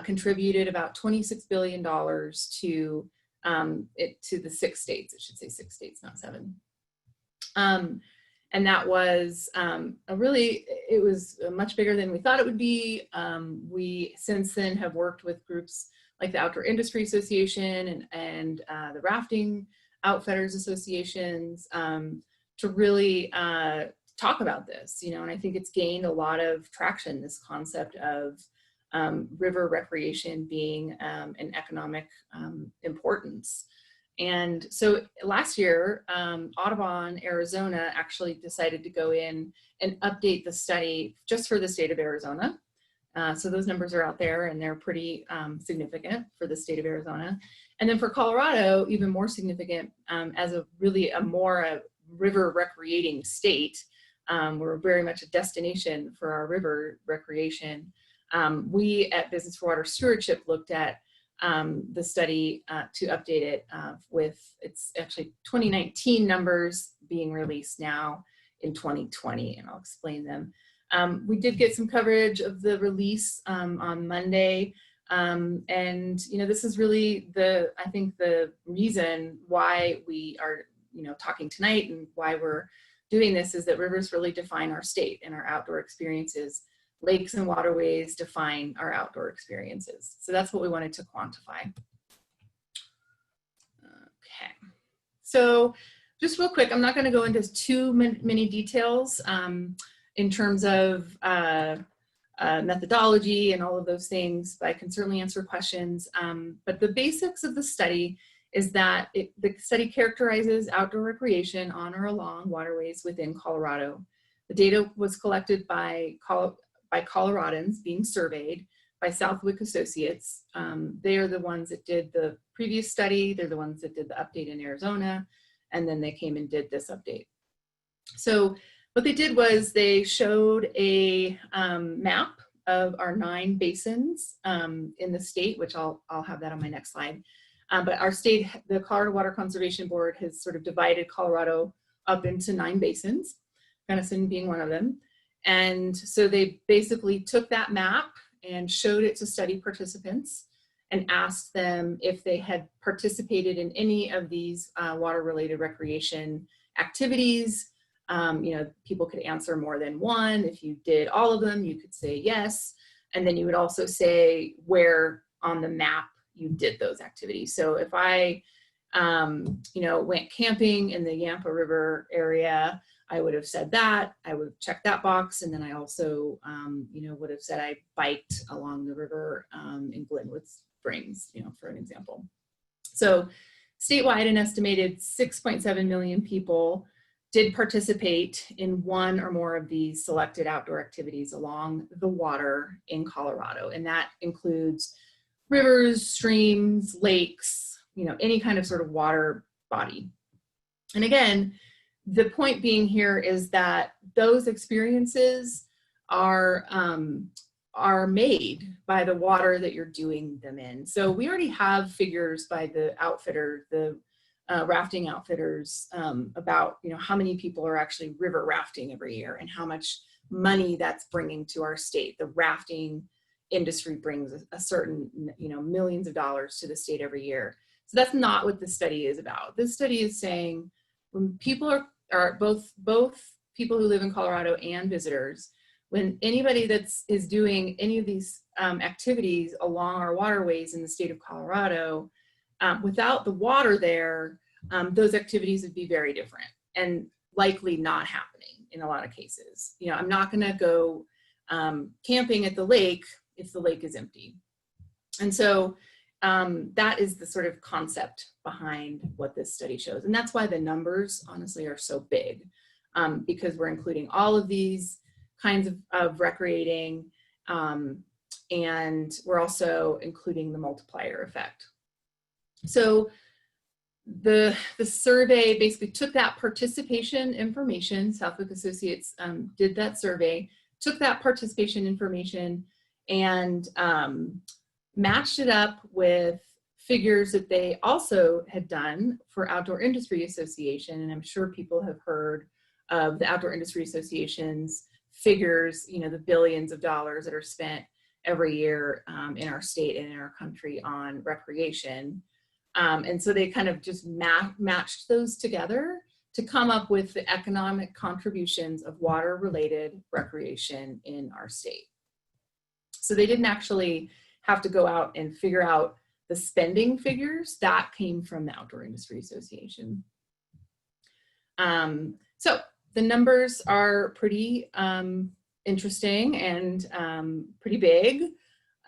contributed about $26 billion to the 6 states. It should say 6 states, not 7. And that was it was much bigger than we thought it would be. We since then have worked with groups like the Outdoor Industry Association and the Rafting Outfitters Associations to really talk about this, and I think it's gained a lot of traction, this concept of river recreation being an economic importance. And so last year, Audubon, Arizona actually decided to go in and update the study just for the state of Arizona. So those numbers are out there and they're pretty significant for the state of Arizona. And then for Colorado, even more significant as a really a more river recreating state. We're very much a destination for our river recreation. We at Business for Water Stewardship looked at the study to update it with, it's actually 2019 numbers being released now in 2020, and I'll explain them. We did get some coverage of the release on Monday. And, you know, this is really I think the reason why we are, you know, talking tonight and why we're doing this is that rivers really define our state and our outdoor experiences. Lakes and waterways define our outdoor experiences. So that's what we wanted to quantify. Okay, so just real quick, I'm not going to go into too many details in terms of methodology and all of those things, but I can certainly answer questions. But the basics of the study is that the study characterizes outdoor recreation on or along waterways within Colorado. The data was collected by Coloradans being surveyed by Southwick Associates. They are the ones that did the previous study. They're the ones that did the update in Arizona, and then they came and did this update. So what they did was they showed a map of our 9 basins in the state, which I'll have that on my next slide. But our state, the Colorado Water Conservation Board has sort of divided Colorado up into 9 basins, Gunnison being one of them. And so they basically took that map and showed it to study participants and asked them if they had participated in any of these water-related recreation activities. You know, people could answer more than one. If you did all of them, you could say yes. And then you would also say where on the map you did those activities. So if I, you know, went camping in the Yampa River area, I would have said that. I would check that box. And then I also, you know, would have said I biked along the river in Glenwood Springs, you know, for an example. So statewide, an estimated 6.7 million people did participate in one or more of these selected outdoor activities along the water in Colorado. And that includes rivers, streams, lakes, you know, any kind of sort of water body. And again, the point being here is that those experiences are made by the water that you're doing them in. So we already have figures by the outfitter, the rafting outfitters, about, you know, how many people are actually river rafting every year and how much money that's bringing to our state. The rafting industry brings a certain, you know, millions of dollars to the state every year. So that's not what this study is about. This study is saying when people are both people who live in Colorado and visitors, when anybody is doing any of these activities along our waterways in the state of Colorado, without the water there, those activities would be very different and likely not happening in a lot of cases. You know, I'm not going to go camping at the lake if the lake is empty. And so that is the sort of concept behind what this study shows. And that's why the numbers honestly are so big, because we're including all of these kinds of recreating, and we're also including the multiplier effect. So the survey basically took that participation information, Southwick Associates did that survey, took that participation information and matched it up with figures that they also had done for Outdoor Industry Association. And I'm sure people have heard of the Outdoor Industry Association's figures, you know, the billions of dollars that are spent every year in our state and in our country on recreation. And so they kind of just matched those together to come up with the economic contributions of water-related recreation in our state. So they didn't actually have to go out and figure out the spending figures. That came from the Outdoor Industry Association. So the numbers are pretty interesting and pretty big.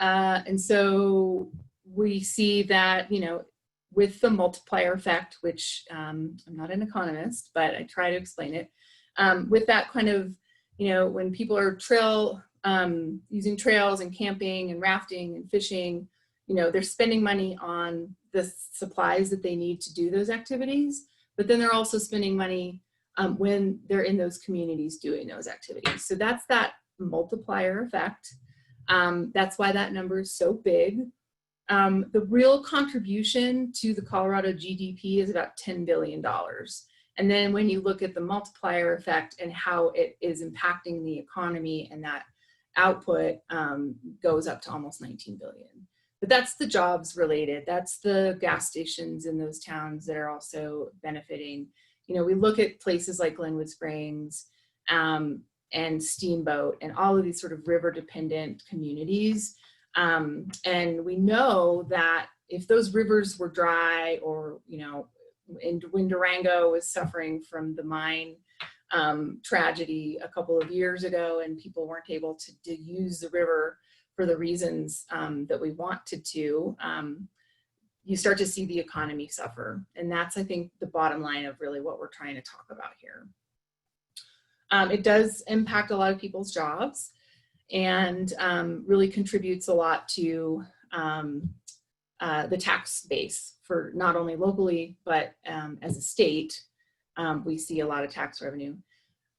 And so we see that, with the multiplier effect, which I'm not an economist, but I try to explain it, with that kind of, when people are using trails and camping and rafting and fishing, they're spending money on the supplies that they need to do those activities, but then they're also spending money when they're in those communities doing those activities. So that's that multiplier effect. That's why that number is so big. The real contribution to the Colorado GDP is about $10 billion. And then when you look at the multiplier effect and how it is impacting the economy, and that output goes up to almost 19 billion. But that's the jobs related. That's the gas stations in those towns that are also benefiting. We look at places like Glenwood Springs and Steamboat and all of these sort of river dependent communities. And we know that if those rivers were dry, or, when Durango was suffering from the mine tragedy a couple of years ago, and people weren't able to use the river for the reasons that we wanted to, you start to see the economy suffer. And that's, I think, the bottom line of really what we're trying to talk about here. It does impact a lot of people's jobs, and really contributes a lot to the tax base for not only locally, but as a state, we see a lot of tax revenue.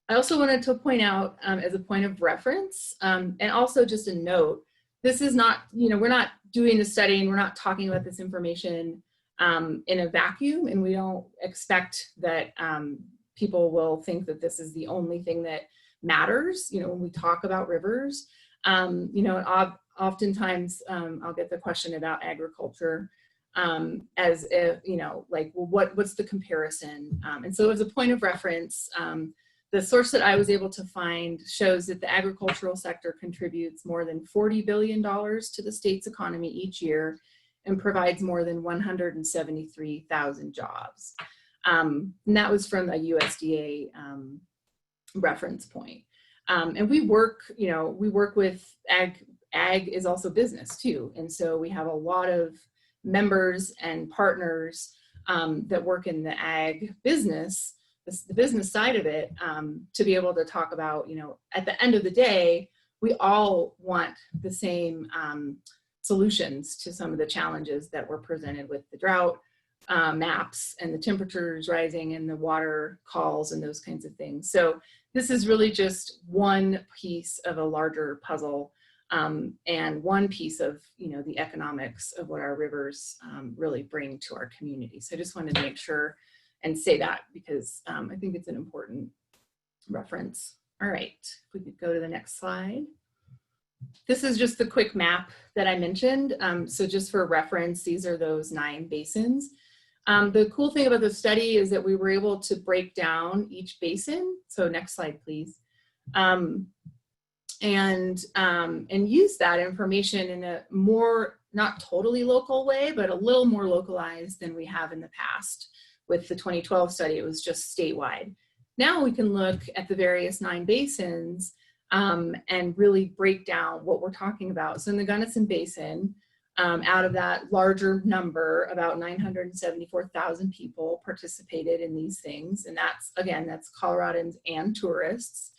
I also wanted to point out as a point of reference, and also just a note, this is not, we're not doing the study and we're not talking about this information in a vacuum, and we don't expect that people will think that this is the only thing that matters, when we talk about rivers. Oftentimes I'll get the question about agriculture as if, like, well, what's the comparison? And so as a point of reference, the source that I was able to find shows that the agricultural sector contributes more than $40 billion to the state's economy each year and provides more than 173,000 jobs. And that was from a USDA reference point. And we work with ag. Ag is also business too. And so we have a lot of members and partners that work in the ag business, the business side of it, to be able to talk about, at the end of the day, we all want the same solutions to some of the challenges that were presented with the drought maps and the temperatures rising and the water calls and those kinds of things. So this is really just one piece of a larger puzzle, and one piece of, the economics of what our rivers really bring to our community. So I just wanted to make sure and say that, because I think it's an important reference. All right, if we could go to the next slide. This is just the quick map that I mentioned. So just for reference, these are those 9 basins. The cool thing about the study is that we were able to break down each basin. So next slide, please. And use that information in a more, not totally local way, but a little more localized than we have in the past. With the 2012 study, it was just statewide. Now we can look at the various 9 basins and really break down what we're talking about. So in the Gunnison Basin, out of that larger number, about 974,000 people participated in these things. And that's, again, that's Coloradans and tourists.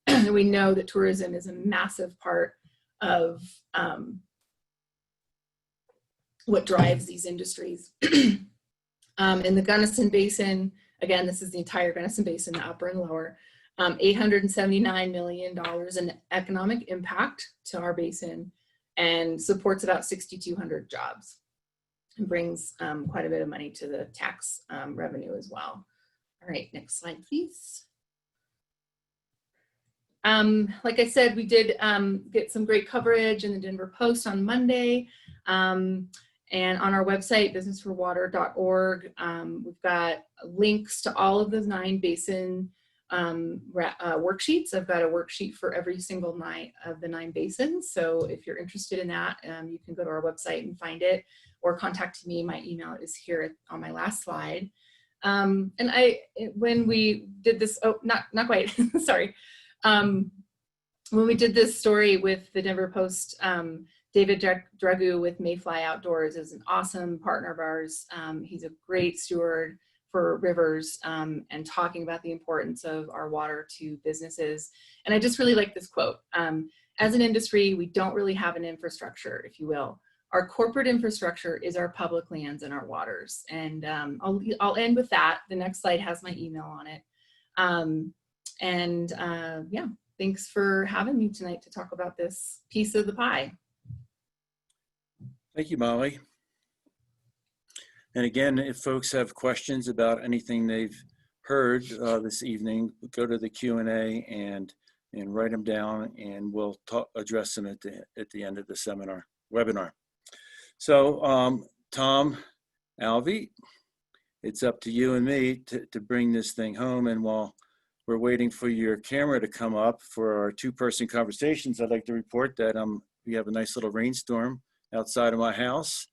And we know that tourism is a massive part of what drives these industries. In the Gunnison Basin, again, this is the entire Gunnison Basin, the upper and lower, $879 million in economic impact to our basin, and supports about 6,200 jobs, and brings quite a bit of money to the tax revenue as well. All right, next slide, please. Like I said, we did get some great coverage in the Denver Post on Monday. And on our website, businessforwater.org, we've got links to all of those 9 basin worksheets. I've got a worksheet for every single 9 of the 9 basins. So if you're interested in that, you can go to our website and find it, or contact me. My email is here on my last slide. And when we did this, oh, not quite, sorry. When we did this story with the Denver Post, David Dragu with Mayfly Outdoors is an awesome partner of ours. He's a great steward for rivers and talking about the importance of our water to businesses. And I just really like this quote. As an industry, we don't really have an infrastructure, if you will. Our corporate infrastructure is our public lands and our waters. And I'll end with that. The next slide has my email on it. Yeah, thanks for having me tonight to talk about this piece of the pie. Thank you, Molly. And again, if folks have questions about anything they've heard this evening, go to the Q&A and write them down, and we'll address them at the end of the webinar. So Tom Alvey, it's up to you and me to bring this thing home. And while we're waiting for your camera to come up for our two-person conversations, I'd like to report that we have a nice little rainstorm outside of my house.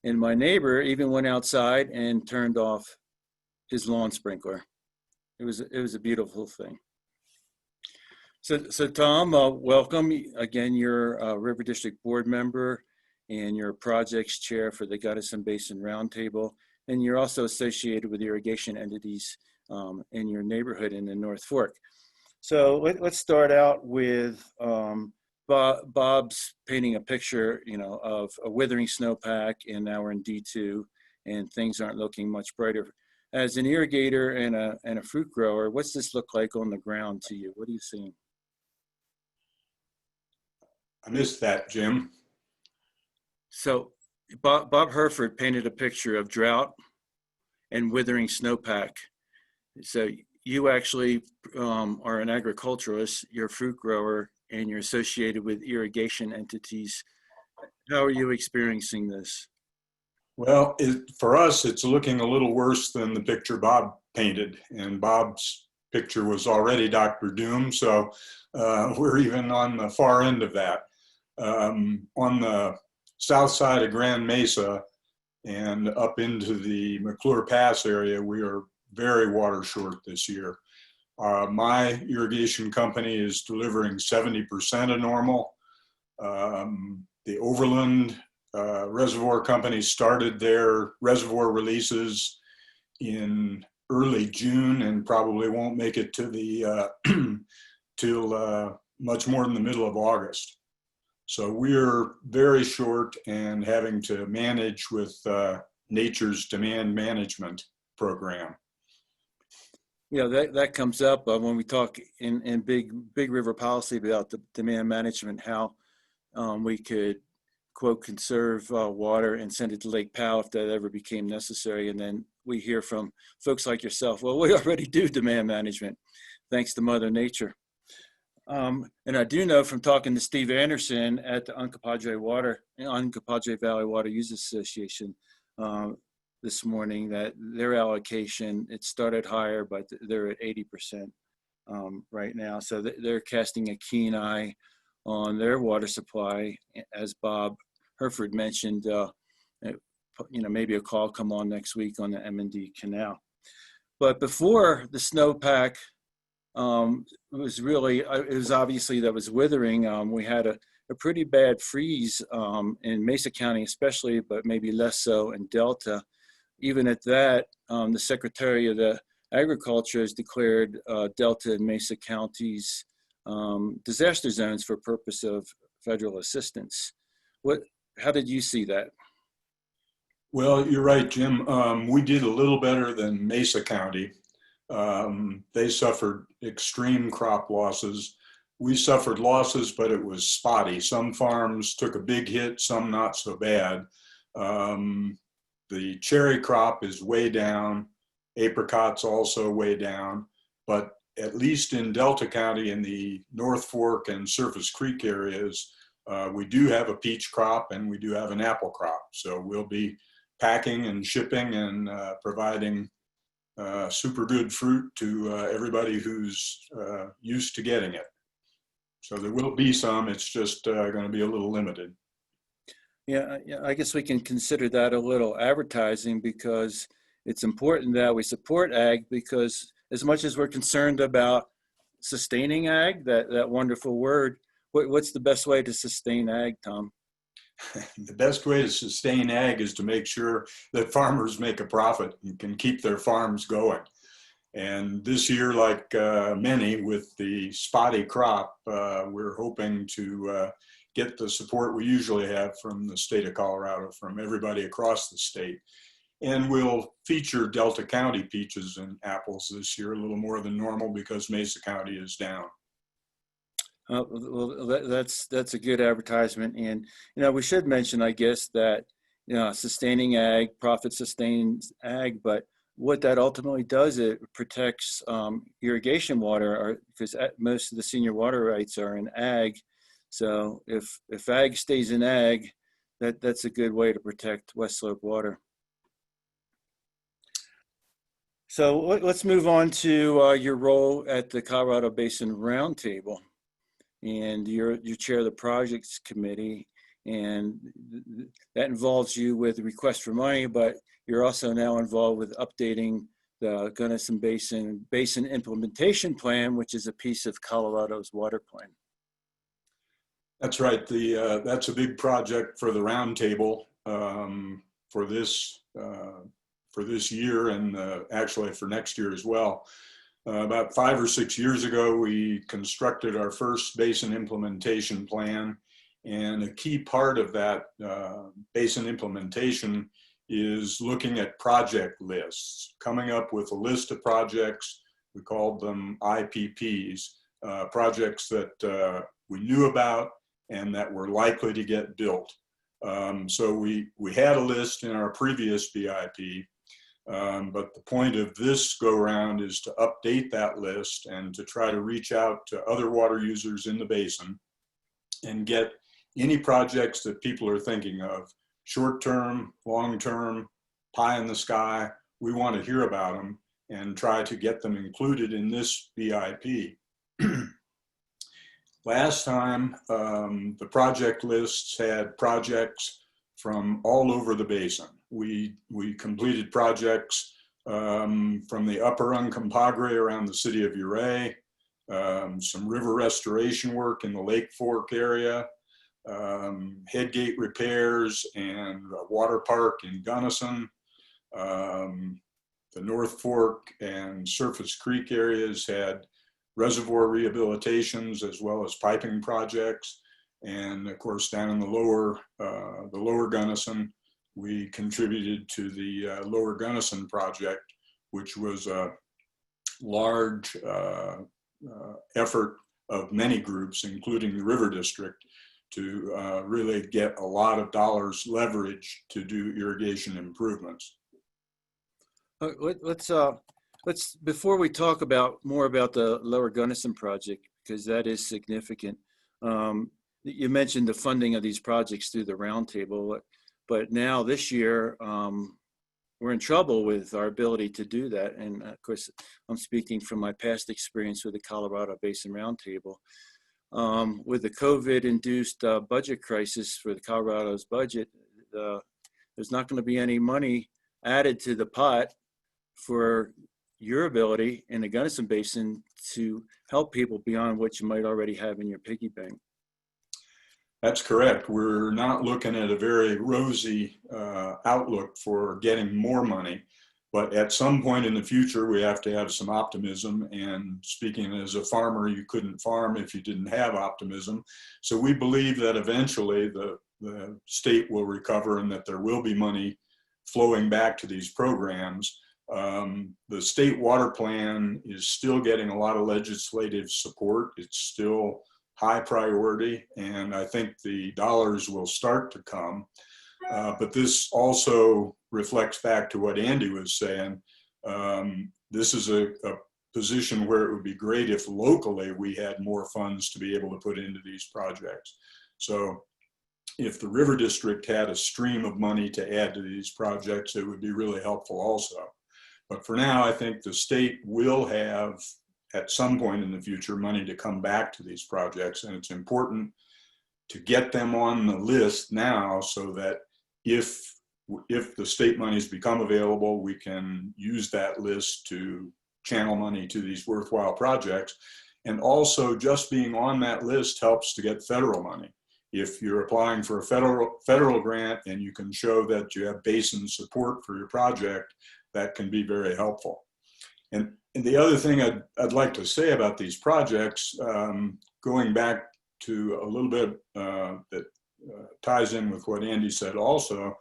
And my neighbor even went outside and turned off his lawn sprinkler. It was a beautiful thing. So Tom, welcome. Again, you're a River District Board member, and you're projects chair for the Gunnison Basin Roundtable. And you're also associated with irrigation entities in your neighborhood in the North Fork. So let's start out with Bob's painting a picture, of a withering snowpack, and now we're in D2, and things aren't looking much brighter. As an irrigator and a fruit grower, what's this look like on the ground to you? What are you seeing? I missed that, Jim. So Bob Herford painted a picture of drought and withering snowpack. So you actually are an agriculturalist, you're a fruit grower, and you're associated with irrigation entities. How are you experiencing this? Well, for us, it's looking a little worse than the picture Bob painted. And Bob's picture was already Dr. Doom, so we're even on the far end of that. On the south side of Grand Mesa and up into the McClure Pass area, we are very water short this year. My irrigation company is delivering 70% of normal. The Overland Reservoir Company started their reservoir releases in early June and probably won't make it to the till much more than the middle of August. So we're very short and having to manage with nature's demand management program. Yeah, that comes up when we talk in big river policy about the demand management, how we could, quote, conserve water and send it to Lake Powell if that ever became necessary. And then we hear from folks like yourself, well, we already do demand management, thanks to Mother Nature. And I do know from talking to Steve Anderson at the Uncompahgre Valley Water Users Association this morning, that their allocation, it started higher, but they're at 80% right now. So they're casting a keen eye on their water supply. As Bob Herford mentioned, maybe a call come on next week on the M&D Canal. But before the snowpack, it was obviously that was withering. We had a pretty bad freeze in Mesa County especially, but maybe less so in Delta. Even at that, the Secretary of the Agriculture has declared Delta and Mesa counties disaster zones for purpose of federal assistance. How did you see that? Well, you're right, Jim. We did a little better than Mesa County. They suffered extreme crop losses. We suffered losses, but it was spotty. Some farms took a big hit, some not so bad. The cherry crop is way down. Apricots also way down. But at least in Delta County in the North Fork and Surface Creek areas, we do have a peach crop and we do have an apple crop. So we'll be packing and shipping and providing super good fruit to everybody who's used to getting it. So there will be some, it's just going to be a little limited. Yeah, I guess we can consider that a little advertising, because it's important that we support ag, because as much as we're concerned about sustaining ag, that wonderful word, what's the best way to sustain ag, Tom? the best way to sustain ag is to make sure that farmers make a profit and can keep their farms going. And this year, like many, with the spotty crop, we're hoping to get the support we usually have from the state of Colorado, from everybody across the state. And we'll feature Delta County peaches and apples this year, a little more than normal because Mesa County is down. Well, that's a good advertisement. And, we should mention, I guess, that, sustaining ag, profit sustains ag, but what that ultimately does, it protects irrigation water, because most of the senior water rights are in ag. So if ag stays in ag, that's a good way to protect West Slope water. So let's move on to your role at the Colorado Basin Roundtable. And you're chair of the projects committee, and that involves you with requests for money, but you're also now involved with updating the Gunnison Basin Implementation Plan, which is a piece of Colorado's water plan. That's right. That's a big project for the roundtable for this year, and actually for next year as well. About 5 or 6 years ago, we constructed our first basin implementation plan, and a key part of that basin implementation is looking at project lists, coming up with a list of projects. We called them IPPs, projects that we knew about and that were likely to get built. So we had a list in our previous BIP, but the point of this go-round is to update that list and to try to reach out to other water users in the basin and get any projects that people are thinking of, short-term, long-term, pie in the sky. We want to hear about them and try to get them included in this BIP. Last time, the project lists had projects from all over the basin. We completed projects from the upper Uncompahgre around the city of Ouray, some river restoration work in the Lake Fork area, headgate repairs and a water park in Gunnison. The North Fork and Surface Creek areas had reservoir rehabilitations as well as piping projects. And of course, down in the lower Gunnison, we contributed to the Lower Gunnison project, which was a large effort of many groups, including the River District, to really get a lot of dollars leverage to do irrigation improvements. Let's before we talk more about the Lower Gunnison project, because that is significant. You mentioned the funding of these projects through the roundtable, but now this year we're in trouble with our ability to do that. And of course, I'm speaking from my past experience with the Colorado Basin Roundtable. With the COVID-induced budget crisis for the Colorado's budget, there's not going to be any money added to the pot for your ability in the Gunnison Basin to help people beyond what you might already have in your piggy bank. That's correct. We're not looking at a very rosy outlook for getting more money, but at some point in the future, we have to have some optimism. And speaking as a farmer, you couldn't farm if you didn't have optimism. So we believe that eventually the state will recover and that there will be money flowing back to these programs. The state water plan is still getting a lot of legislative support. It's still high priority, and I think the dollars will start to come. But this also reflects back to what Andy was saying. This is a position where it would be great if locally we had more funds to be able to put into these projects. So if the River District had a stream of money to add to these projects, it would be really helpful also. But for now, I think the state will have, at some point in the future, money to come back to these projects. And it's important to get them on the list now so that if the state monies become available, we can use that list to channel money to these worthwhile projects. And also, just being on that list helps to get federal money. if you're applying for a federal grant and you can show that you have basin support for your project, that can be very helpful. And the other thing I'd like to say about these projects, going back to a little bit that ties in with what Andy said also,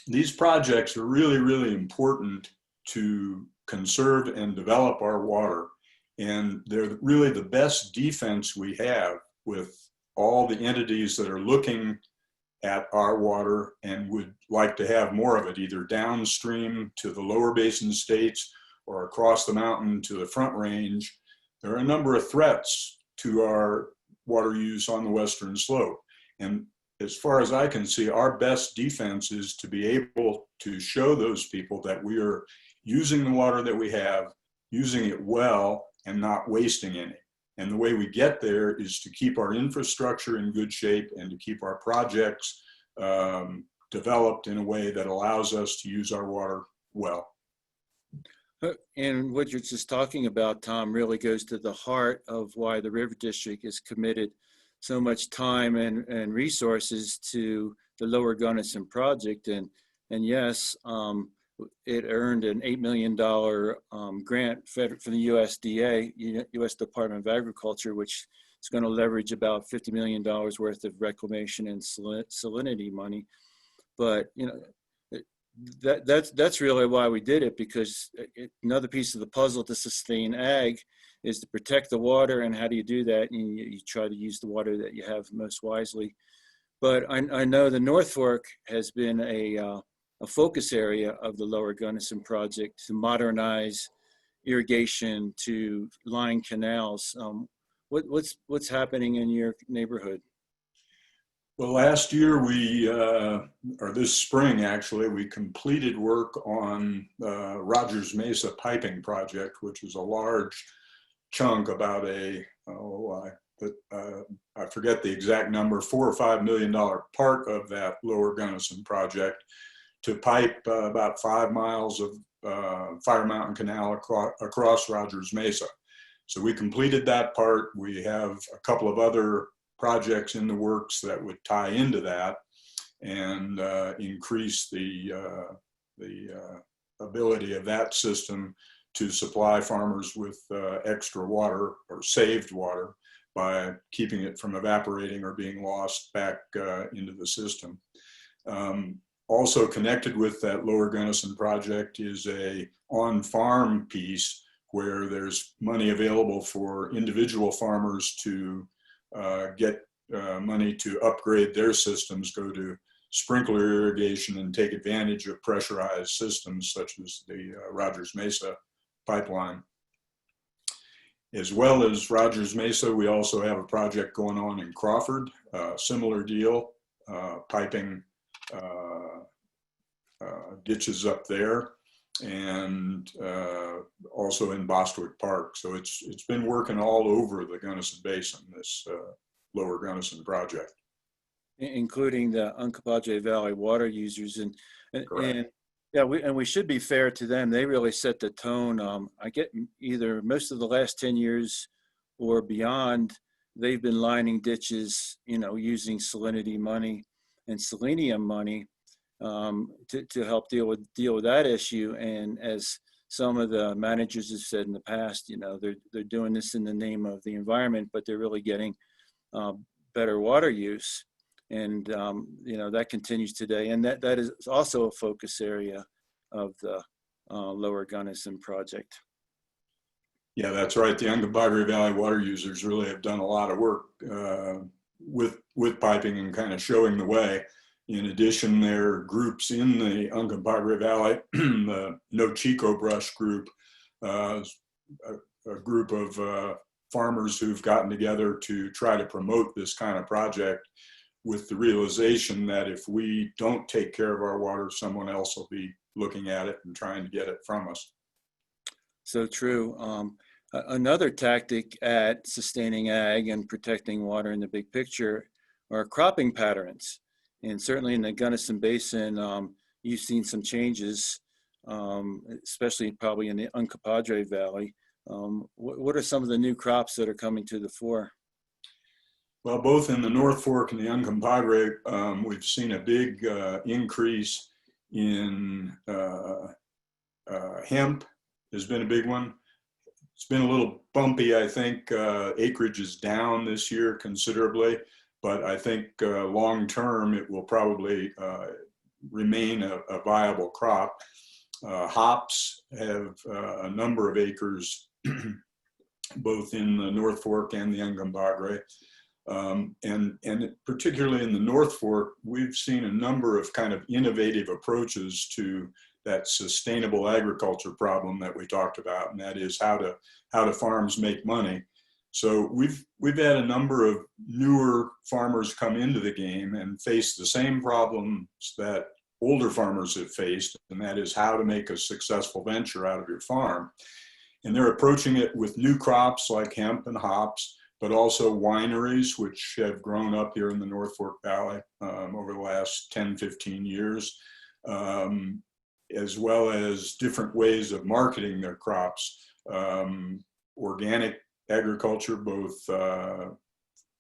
these projects are really, really important to conserve and develop our water. And they're really the best defense we have with all the entities that are looking at our water and would like to have more of it, either downstream to the lower basin states or across the mountain to the Front Range. There are a number of threats to our water use on the western slope. And as far as I can see, our best defense is to be able to show those people that we are using the water that we have, using it well, and not wasting any. And the way we get there is to keep our infrastructure in good shape and to keep our projects developed in a way that allows us to use our water well. And what you're just talking about, Tom, really goes to the heart of why the River District is committed so much time and resources to the Lower Gunnison project. And yes, it earned an $8 million grant from the USDA, U.S. Department of Agriculture, which is going to leverage about $50 million worth of reclamation and salinity money. But that's really why we did it, because another piece of the puzzle to sustain ag is to protect the water. And how do you do that? And you try to use the water that you have most wisely. But I know the North Fork has been a focus area of the Lower Gunnison project to modernize irrigation, to line canals. What's happening in your neighborhood? Well, last year or this spring actually, we completed work on Rogers Mesa piping project, which is a large chunk, about I forget the exact number, $4 or $5 million part of that Lower Gunnison project, to pipe about 5 miles of Fire Mountain Canal across Rogers Mesa. So we completed that part. We have a couple of other projects in the works that would tie into that and increase the ability of that system to supply farmers with extra water or saved water by keeping it from evaporating or being lost back into the system. Also connected with that Lower Gunnison project is a on-farm piece where there's money available for individual farmers to get money to upgrade their systems, go to sprinkler irrigation and take advantage of pressurized systems such as the Rogers Mesa pipeline. As well as Rogers Mesa, we also have a project going on in Crawford, similar deal, piping ditches up there, and also in Bostwick Park. So it's been working all over the Gunnison Basin, this Lower Gunnison project. Including the Uncompahgre Valley water users. And yeah, we should be fair to them. They really set the tone. I get either most of the last 10 years or beyond, they've been lining ditches, using salinity money and selenium money to help deal with that issue. And as some of the managers have said in the past, they're doing this in the name of the environment, but they're really getting better water use. And that continues today, and that is also a focus area of the Lower Gunnison project. Yeah, that's right. The Uncompahgre Valley water users really have done a lot of work with piping and kind of showing the way. In addition, there are groups in the Uncompahgre Valley, the No Chico Brush group, a group of farmers who've gotten together to try to promote this kind of project, with the realization that if we don't take care of our water, someone else will be looking at it and trying to get it from us. So true. Another tactic at sustaining ag and protecting water in the big picture are cropping patterns. And certainly in the Gunnison Basin, you've seen some changes, especially probably in the Uncompahgre Valley. What are some of the new crops that are coming to the fore? Well, both in the North Fork and the Uncompahgre, we've seen a big increase in hemp. Has been a big one. It's been a little bumpy, I think. Acreage is down this year considerably, but I think long term it will probably remain a viable crop. Hops have a number of acres, both in the North Fork and the Uncompahgre. And particularly in the North Fork, we've seen a number of kind of innovative approaches to that sustainable agriculture problem that we talked about, and that is how do farms make money. So we've had a number of newer farmers come into the game and face the same problems that older farmers have faced, and that is how to make a successful venture out of your farm. And they're approaching it with new crops like hemp and hops, but also wineries, which have grown up here in the North Fork Valley over the last 10, 15 years, as well as different ways of marketing their crops. Organic agriculture, both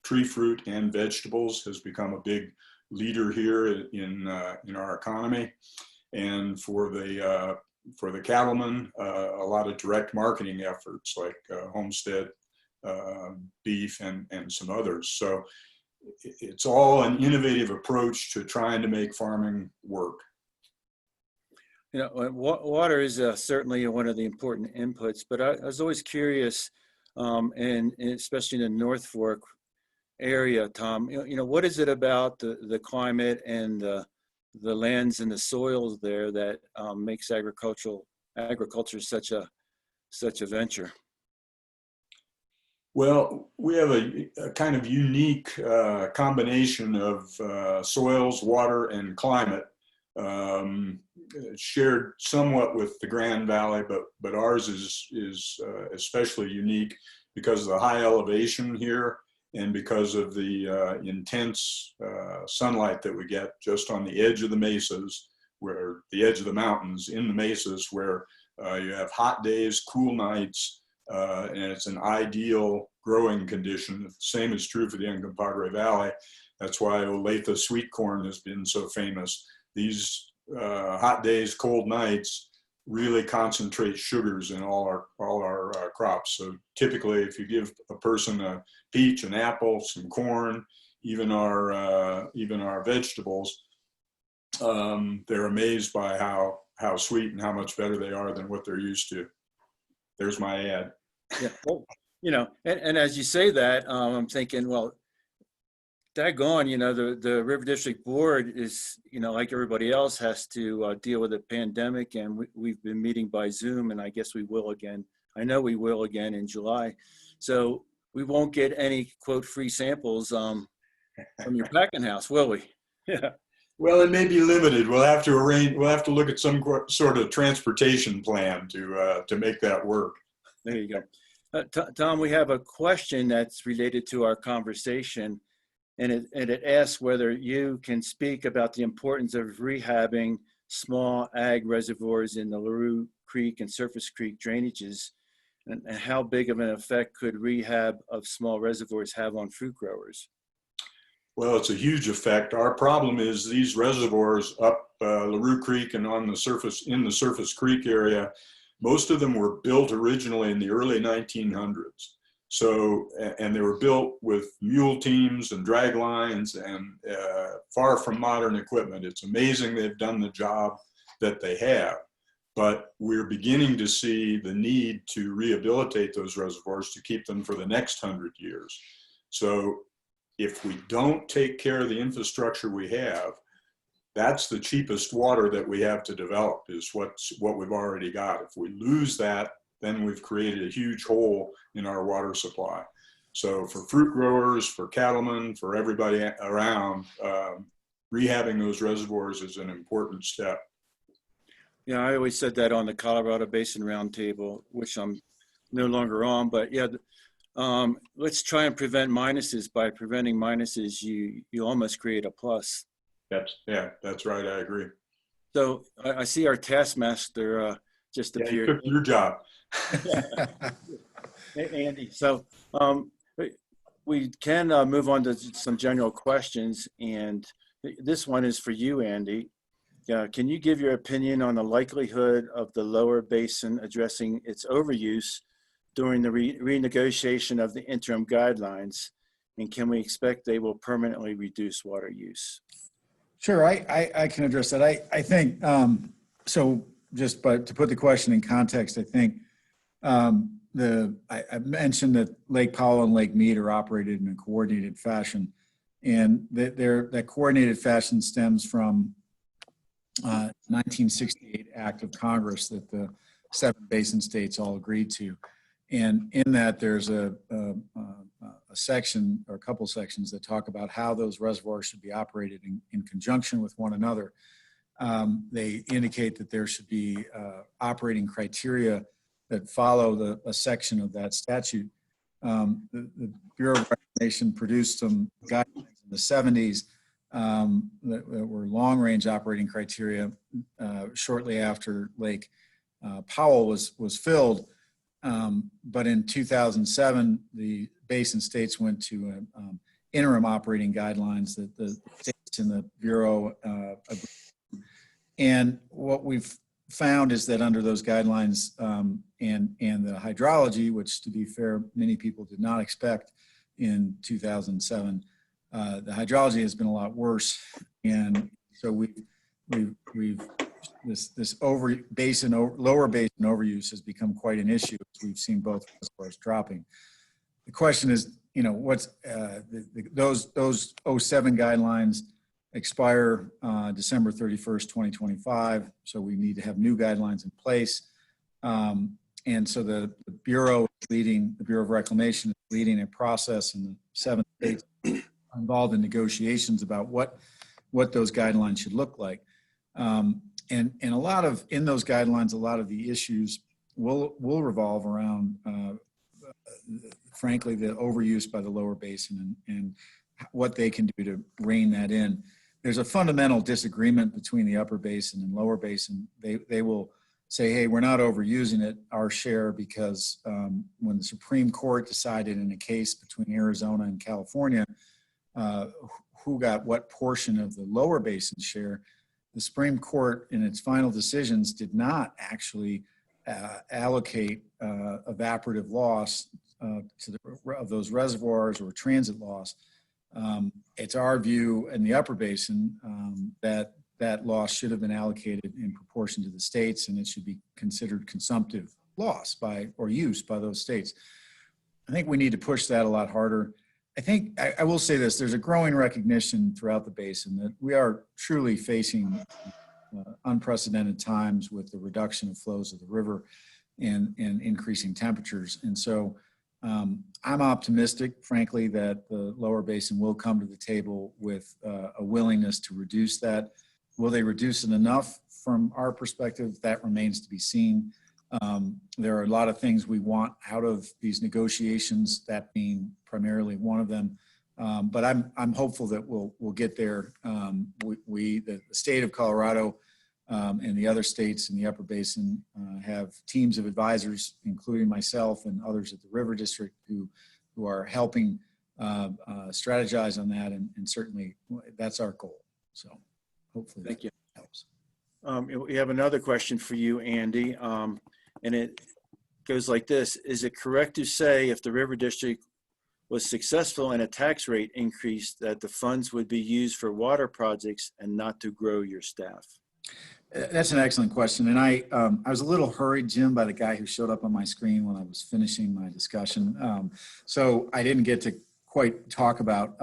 tree fruit and vegetables, has become a big leader here in our economy. And for the cattlemen, a lot of direct marketing efforts like homestead beef and some others. So it's all an innovative approach to trying to make farming work. You know, water is certainly one of the important inputs, but I was always curious, and especially in the North Fork area, Tom, you know, what is it about the climate and the lands and the soils there that makes agriculture such a venture? Well, we have a kind of unique combination of soils, water, and climate, shared somewhat with the Grand Valley, but ours is especially unique because of the high elevation here and because of the intense sunlight that we get just on the edge of the mesas, where the edge of the mountains in the mesas, where you have hot days, cool nights, and it's an ideal growing condition. The same is true for the Uncompahgre Valley. That's why Olathe sweet corn has been so famous. These hot days, cold nights really concentrate sugars in all our crops. So typically, if you give a person a peach, an apple, some corn, even our vegetables, they're amazed by how sweet and how much better they are than what they're used to. There's my ad. Yeah, well, you know, and as you say that, I'm thinking, well, daggone, you know, the River District Board is, you know, like everybody else, has to deal with the pandemic, and we've been meeting by Zoom, and I guess we will again. I know we will again in July. So we won't get any, quote, free samples from your packing house, will we? Yeah. Well, it may be limited. We'll have to look at some sort of transportation plan to make that work. There you go. Tom, we have a question that's related to our conversation. And it asks whether you can speak about the importance of rehabbing small ag reservoirs in the LaRue Creek and Surface Creek drainages, and how big of an effect could rehab of small reservoirs have on fruit growers? Well, it's a huge effect. Our problem is these reservoirs up LaRue Creek and in the Surface Creek area, most of them were built originally in the early 1900s. So, and they were built with mule teams and drag lines and far from modern equipment. It's amazing they've done the job that they have, but we're beginning to see the need to rehabilitate those reservoirs to keep them for the next 100 years. So if we don't take care of the infrastructure we have, that's the cheapest water that we have to develop, is what we've already got. If we lose that, then we've created a huge hole in our water supply. So for fruit growers, for cattlemen, for everybody around, rehabbing those reservoirs is an important step. Yeah, I always said that on the Colorado Basin Roundtable, which I'm no longer on, but yeah, let's try and prevent minuses. By preventing minuses, you almost create a plus. That's right, I agree. So I see our taskmaster just appeared. You took your job. Hey, Andy. So we can move on to some general questions, and this one is for you, Andy. Can you give your opinion on the likelihood of the lower basin addressing its overuse during the renegotiation of the interim guidelines? And can we expect they will permanently reduce water use? Sure, I can address that. I think, so just to put the question in context, I think I mentioned that Lake Powell and Lake Mead are operated in a coordinated fashion, and that coordinated fashion stems from 1968 Act of Congress that the 7 basin states all agreed to. And in that, there's a section or a couple sections that talk about how those reservoirs should be operated in conjunction with one another. They indicate that there should be operating criteria that follow a section of that statute. The Bureau of Reclamation produced some guidelines in the 70s that were long-range operating criteria shortly after Lake Powell was filled. But in 2007, the basin states went to interim operating guidelines that the states and the Bureau agreed. And what we've found is that under those guidelines and the hydrology, which to be fair, many people did not expect in 2007, the hydrology has been a lot worse. And so this lower basin overuse has become quite an issue. We've seen both reservoirs dropping. The question is, what's those 07 guidelines expire December 31st, 2025. So we need to have new guidelines in place. And so the Bureau of Reclamation is leading a process, and the 7 states are involved in negotiations about what those guidelines should look like. And in those guidelines, a lot of the issues will revolve around, frankly, the overuse by the lower basin and what they can do to rein that in. There's a fundamental disagreement between the upper basin and lower basin. They will say, hey, we're not overusing it, our share, because when the Supreme Court decided in a case between Arizona and California, who got what portion of the lower basin share, the Supreme Court in its final decisions did not actually allocate evaporative loss of those reservoirs or transit loss. It's our view in the upper basin that loss should have been allocated in proportion to the states, and it should be considered consumptive loss or use by those states. I think we need to push that a lot harder. I think I will say this: there's a growing recognition throughout the basin that we are truly facing unprecedented times with the reduction of flows of the river and increasing temperatures. And so I'm optimistic, frankly, that the lower basin will come to the table with a willingness to reduce that. Will they reduce it enough? From our perspective, that remains to be seen. There are a lot of things we want out of these negotiations, that being primarily one of them. But I'm hopeful that we'll get there. The state of Colorado and the other states in the upper basin have teams of advisors, including myself and others at the River District, who are helping strategize on that, and certainly that's our goal. So hopefully Thank you. that helps. We have another question for you, Andy, and it goes like this. Is it correct to say if the River District was successful in a tax rate increase that the funds would be used for water projects and not to grow your staff? That's an excellent question. And I was a little hurried, Jim, by the guy who showed up on my screen when I was finishing my discussion. So I didn't get to quite talk about,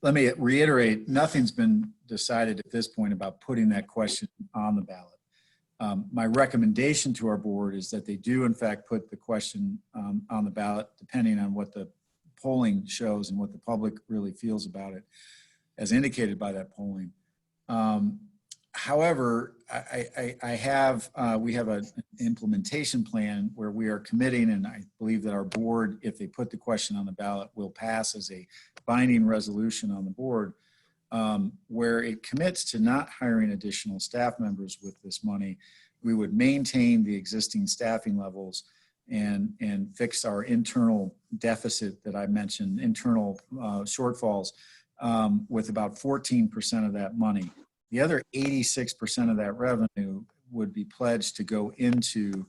let me reiterate, nothing's been decided at this point about putting that question on the ballot. My recommendation to our board is that they do in fact put the question on the ballot, depending on what the polling shows and what the public really feels about it, as indicated by that polling. However, we have an implementation plan where we are committing, and I believe that our board, if they put the question on the ballot, will pass as a binding resolution on the board, where it commits to not hiring additional staff members with this money. We would maintain the existing staffing levels, and fix our internal deficit that I mentioned, internal shortfalls, with about 14% of that money. The other 86% of that revenue would be pledged to go into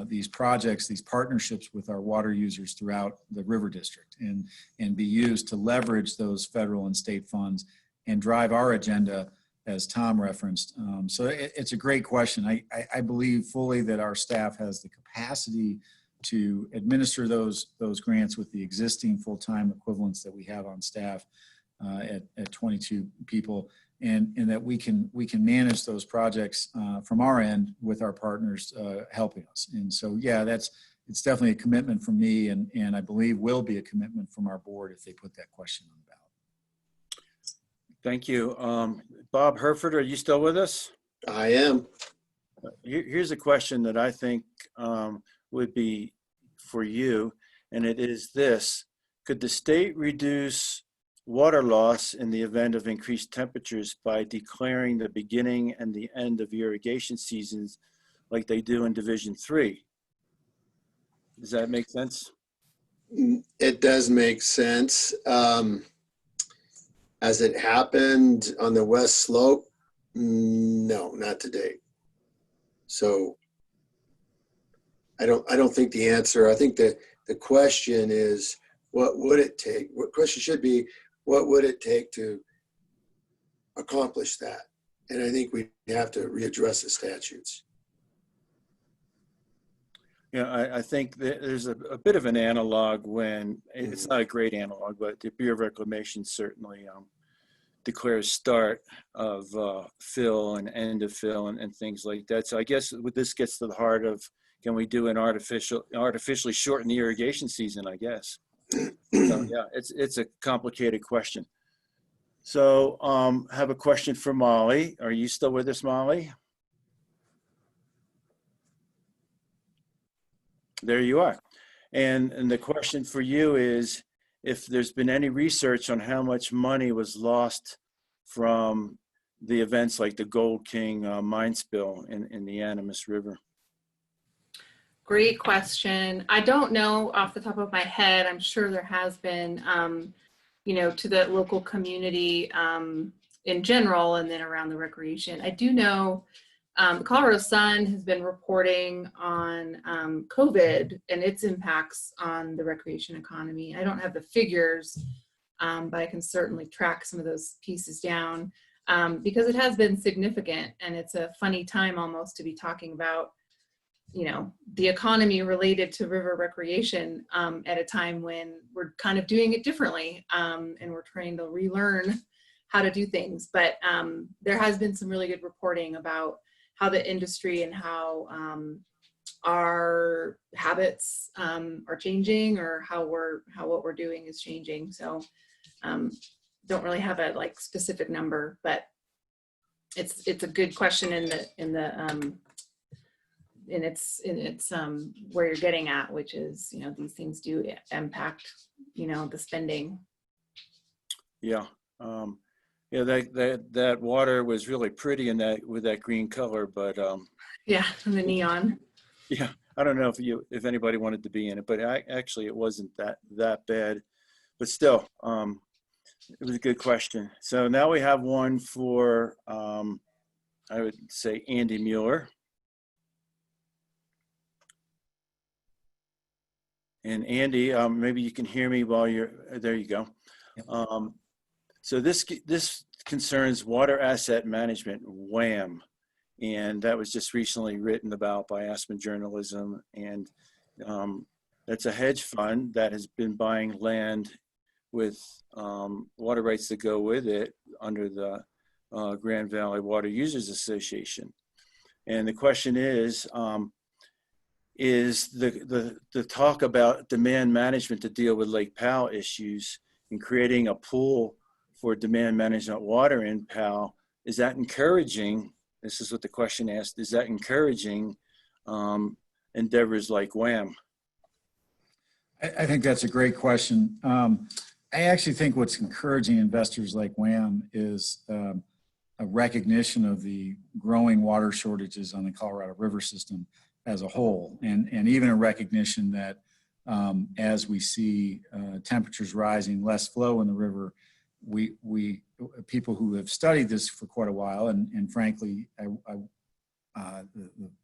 these projects, these partnerships with our water users throughout the river district, and be used to leverage those federal and state funds and drive our agenda, as Tom referenced. So it's a great question. I believe fully that our staff has the capacity to administer those grants with the existing full-time equivalents that we have on staff at 22 people, and that we can manage those projects from our end with our partners helping us. And so, yeah, it's definitely a commitment from me, and I believe will be a commitment from our board if they put that question on the ballot. Thank you. Bob Herford, are you still with us? I am. Here's a question that I think would be for you, and it is this. Could the state reduce water loss in the event of increased temperatures by declaring the beginning and the end of irrigation seasons like they do in Division 3? Does that make sense? It does make sense. As it happened on the west slope, no, not to date. So I don't think the answer, I think that the question is, what would it take? What question should be, what would it take to accomplish that? And I think we have to readdress the statutes. Yeah, I think that there's a bit of an analog when, it's not a great analog, but the Bureau of Reclamation certainly declares start of fill and end of fill and things like that. So I guess this gets to the heart of, can we do an artificially shorten the irrigation season, I guess. So yeah, it's a complicated question. So have a question for Molly. Are you still with us, Molly? There you are. And the question for you is, if there's been any research on how much money was lost from the events like the Gold King mine spill in the Animas River. Great question. I don't know off the top of my head. I'm sure there has been, to the local community in general, and then around the recreation. I do know the Colorado Sun has been reporting on COVID and its impacts on the recreation economy. I don't have the figures, but I can certainly track some of those pieces down because it has been significant, and it's a funny time almost to be talking about the economy related to river recreation at a time when we're kind of doing it differently and we're trying to relearn how to do things. But there has been some really good reporting about how the industry and how our habits are changing, or how what we're doing is changing. So don't really have a specific number, but it's a good question in its where you're getting at, which is these things do impact the spending. Yeah. Yeah, that water was really pretty with that green color, but yeah, and the neon. Yeah, I don't know if anybody wanted to be in it, but actually it wasn't that bad. But still, it was a good question. So now we have one for I would say Andy Mueller. And Andy, maybe you can hear me while you're there. You go. Yep. So this concerns water asset management, WAM, and that was just recently written about by Aspen Journalism, and that's a hedge fund that has been buying land with water rights to go with it under the Grand Valley Water Users Association. And the question is the talk about demand management to deal with Lake Powell issues and creating a pool for demand management water in Powell, is that encouraging? This is what the question asked. Is that encouraging endeavors like WAM? I think that's a great question. I actually think what's encouraging investors like WAM is a recognition of the growing water shortages on the Colorado River system as a whole, and even a recognition that as we see temperatures rising, less flow in the river, people who have studied this for quite a while, and frankly,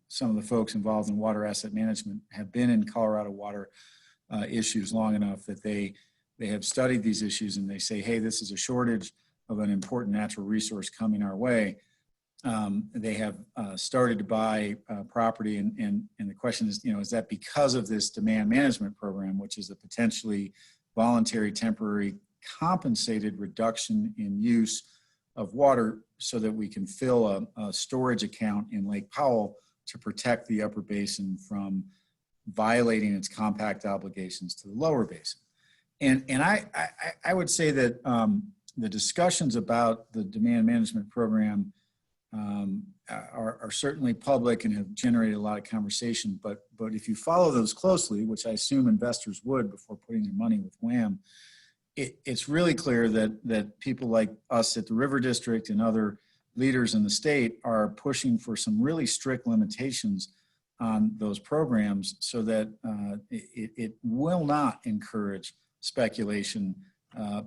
some of the folks involved in water asset management have been in Colorado water issues long enough that they have studied these issues, and they say, hey, this is a shortage of an important natural resource coming our way. They have started to buy property, and the question is, is that because of this demand management program, which is a potentially voluntary, temporary, compensated reduction in use of water so that we can fill a storage account in Lake Powell to protect the upper basin from violating its compact obligations to the lower basin. And I would say that the discussions about the demand management program are certainly public and have generated a lot of conversation, but if you follow those closely, which I assume investors would before putting their money with WHAM, it's really clear that people like us at the River District and other leaders in the state are pushing for some really strict limitations on those programs so that it will not encourage speculation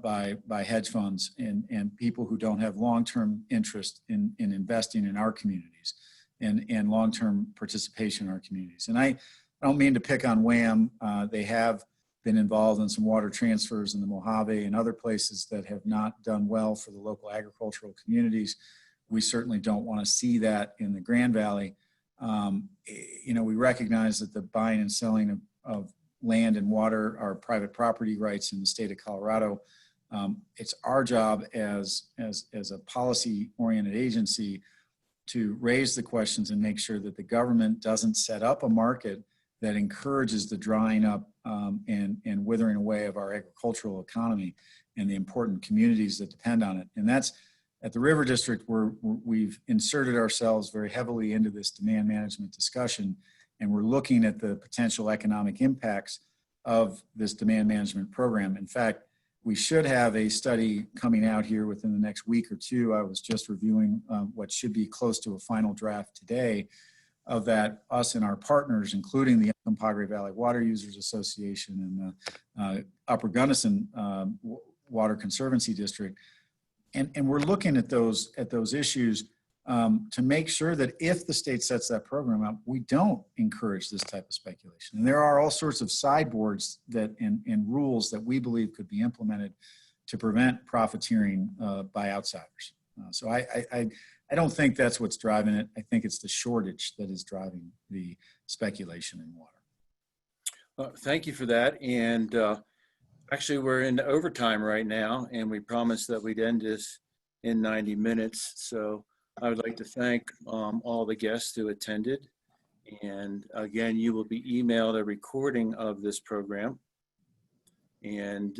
by hedge funds and people who don't have long-term interest in investing in our communities and long-term participation in our communities. And I don't mean to pick on WHAM. They have been involved in some water transfers in the Mojave and other places that have not done well for the local agricultural communities. We certainly don't want to see that in the Grand Valley. We recognize that the buying and selling of land and water are private property rights in the state of Colorado. It's our job as a policy-oriented agency to raise the questions and make sure that the government doesn't set up a market that encourages the drying up and withering away of our agricultural economy and the important communities that depend on it. And that's at the River District, where we've inserted ourselves very heavily into this demand management discussion, and we're looking at the potential economic impacts of this demand management program. In fact, we should have a study coming out here within the next week or two. I was just reviewing what should be close to a final draft today of that, us and our partners, including the Uncompahgre Valley Water Users Association and the Upper Gunnison Water Conservancy District. And we're looking at those issues to make sure that if the state sets that program up, we don't encourage this type of speculation. And there are all sorts of sideboards and rules that we believe could be implemented to prevent profiteering by outsiders. So I don't think that's what's driving it. I think it's the shortage that is driving the speculation in water. Thank you for that. And actually, we're in overtime right now, and we promised that we'd end this in 90 minutes. So I would like to thank all the guests who attended. And again, you will be emailed a recording of this program. And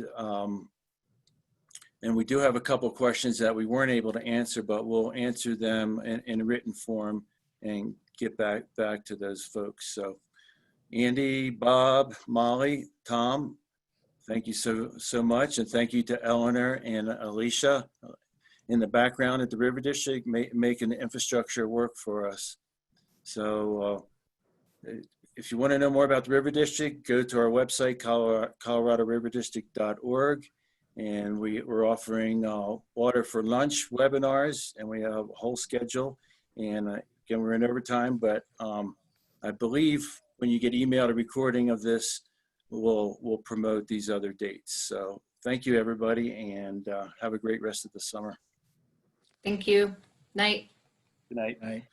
we do have a couple of questions that we weren't able to answer, but we'll answer them in a written form and get back to those folks. So Andy, Bob, Molly, Tom, thank you so much. And thank you to Eleanor and Alicia in the background at the River District, making the infrastructure work for us. So if you want to know more about the River District, go to our website, coloradoriverdistrict.org. And we're offering Water for Lunch webinars, and we have a whole schedule. And again, we're in overtime, but I believe when you get emailed a recording of this, we'll promote these other dates. So thank you, everybody, and have a great rest of the summer. Thank you. Night. Good night. Right.